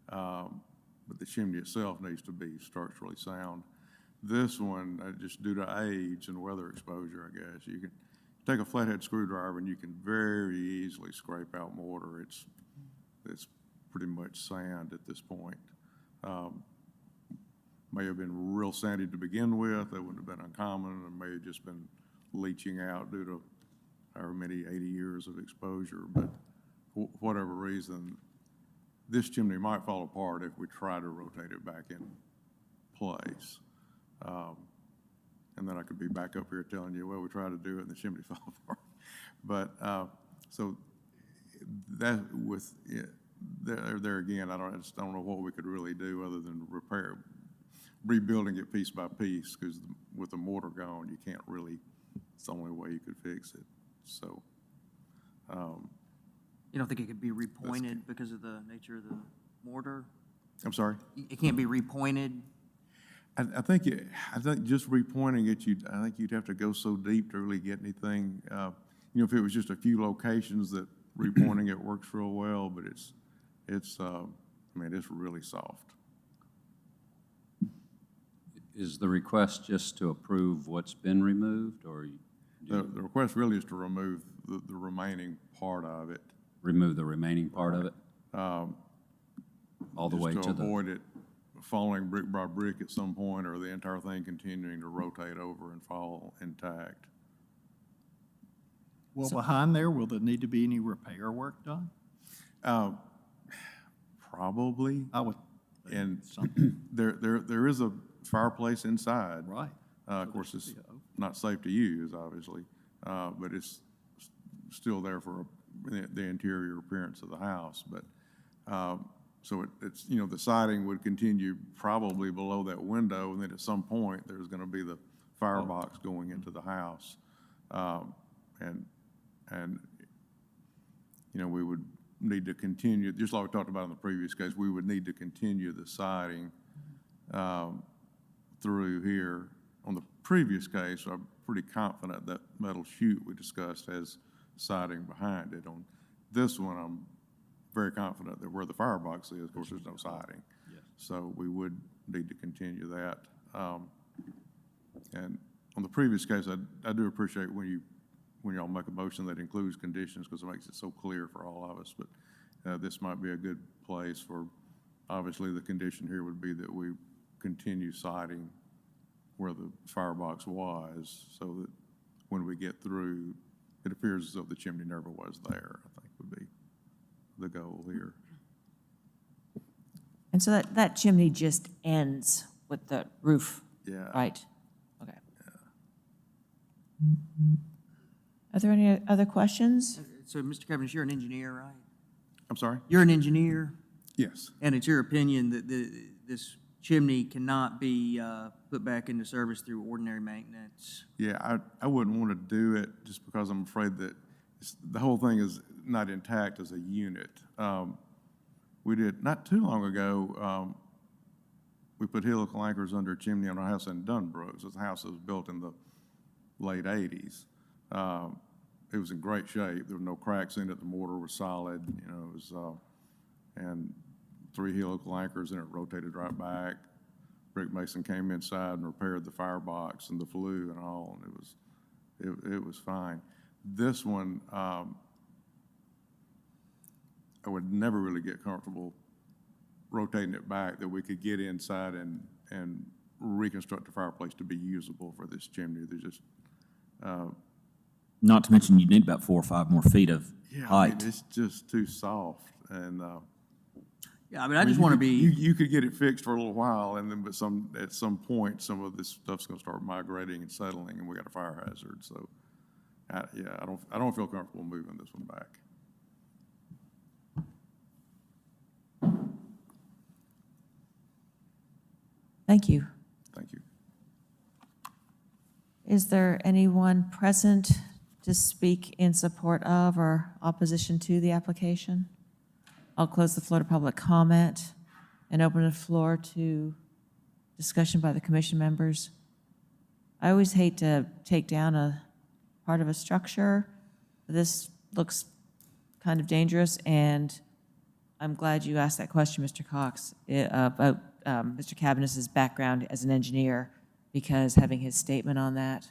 but the chimney itself needs to be structurally sound. This one, just due to age and weather exposure, I guess, you can take a flathead screwdriver and you can very easily scrape out mortar. It's pretty much sand at this point. May have been real sandy to begin with. That wouldn't have been uncommon, and may have just been leaching out due to however many 80 years of exposure. But for whatever reason, this chimney might fall apart if we try to rotate it back in place. And then I could be back up here telling you, well, we tried to do it and the chimney fell apart. But so that with it, there again, I just don't know what we could really do other than rebuilding it piece by piece, because with the mortar gone, you can't really, it's the only way you could fix it. So. You don't think it could be repointed because of the nature of the mortar? I'm sorry? It can't be repointed? I think just repointing it, I think you'd have to go so deep to really get anything. If it was just a few locations that repointing it works real well, but it's really soft. Is the request just to approve what's been removed, or? The request really is to remove the remaining part of it. Remove the remaining part of it? All the way to the. Just to avoid it falling brick by brick at some point, or the entire thing continuing to rotate over and fall intact. Well, behind there, will there need to be any repair work done? Probably. I would. And there is a fireplace inside. Right. Of course, it's not safe to use, obviously, but it's still there for the interior appearance of the house. But so it's the siding would continue probably below that window, and then at some point there's going to be the firebox going into the house, and we would need to continue, just like we talked about in the previous case, we would need to continue the siding through here. On the previous case, I'm pretty confident that metal chute we discussed has siding behind it. On this one, I'm very confident that where the firebox is, of course, there's no siding. Yes. So we would need to continue that. And on the previous case, I do appreciate when y'all make a motion that includes conditions, because it makes it so clear for all of us. But this might be a good place for, obviously, the condition here would be that we continue siding where the firebox was, so that when we get through, it appears as though the chimney never was there, I think would be the goal here. And so that chimney just ends with the roof Yeah. Right, okay. Are there any other questions? So, Mr. Cavanagh, you're an engineer, right? I'm sorry? You're an engineer, Yes. and it's your opinion that this chimney cannot be put back into service through ordinary maintenance? Yeah, I wouldn't want to do it just because I'm afraid that the whole thing is not intact as a unit. We did, not too long ago, we put helical anchors under a chimney on our house in Dunbrooks. This house was built in the late 80s. It was in great shape. There were no cracks in it. The mortar was solid, you know, it was, and 3 helical anchors and it rotated right back. Brick Mason came inside and repaired the firebox and the flue and all, and it was fine. This one, I would never really get comfortable rotating it back, that we could get inside and reconstruct the fireplace to be usable for this chimney. There's just, Not to mention, you need about 4 or 5 more feet of I height. mean, it's just too soft, and, Yeah, I mean, I just want to be. You could get it fixed for a little while, and then, but at some point, some of this stuff's gonna start migrating and settling, and we got a fire hazard, so, I don't feel comfortable moving this one back. Thank you. Thank you. Is there anyone present to speak in support of or opposition to the application? I'll close the floor to public comment and open the floor to discussion by the commission members. I always hate to take down a part of a structure, but this looks kind of dangerous, and I'm glad you asked that question, Mr. Cox, about Mr. Cabinet's background as an engineer, because having his statement on that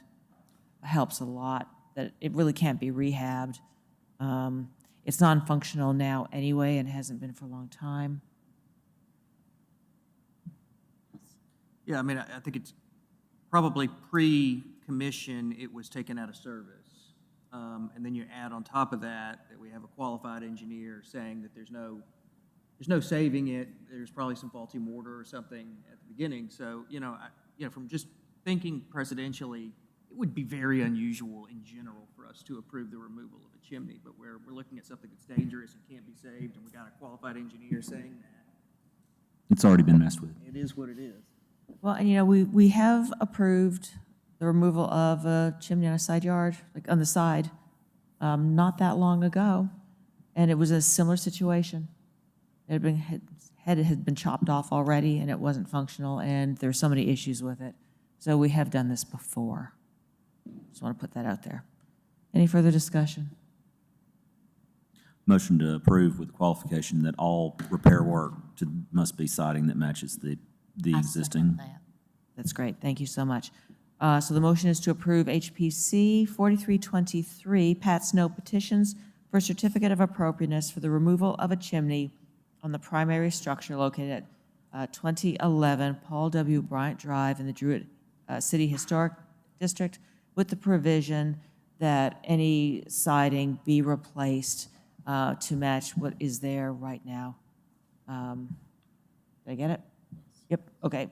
helps a lot, that it really can't be rehabbed. It's non-functional now anyway and hasn't been for a long time. Yeah, I mean, I think it's probably pre-commission, it was taken out of service. And then you add on top of that we have a qualified engineer saying that there's no saving it. There's probably some faulty mortar or something at the beginning. So, from just thinking precedentially, it would be very unusual in general for us to approve the removal of a chimney, but we're looking at something that's dangerous and can't be saved, and we got a qualified engineer saying that. It's already been messed with. It is what it is. Well, and we have approved the removal of a chimney on a side yard, like on the side, not that long ago, and it was a similar situation. It had been chopped off already, and it wasn't functional, and there's so many issues with it. So we have done this before. Just want to put that out there. Any further discussion? Motion to approve with qualification that all repair work must be siding that matches the I existing. second that. That's great. Thank you so much. So the motion is to approve HPC 4323 Pat Snow petitions for a certificate of appropriateness for the removal of a chimney on the primary structure located at 2011 Paul W. Bryant Drive in the Druid City Historic District, with the provision that any siding be replaced to match what is there right now. Did I get it? Yep, okay.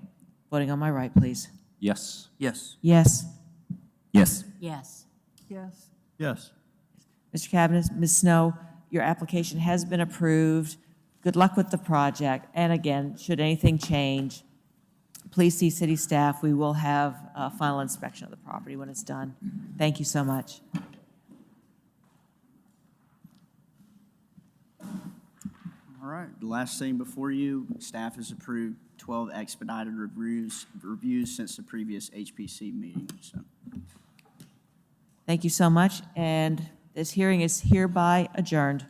Voting on my right, please. Yes. Yes. Yes. Yes. Yes. Yes. Yes. Mr. Cabinet, Ms. Snow, your application has been approved. Good luck with the project. And again, should anything change, please see city staff. We will have a final inspection of the property when it's done. Thank you so much. All right, the last thing before you, staff has approved 12 expedited reviews since the previous HPC meeting, so. Thank you so much, and this hearing is hereby adjourned.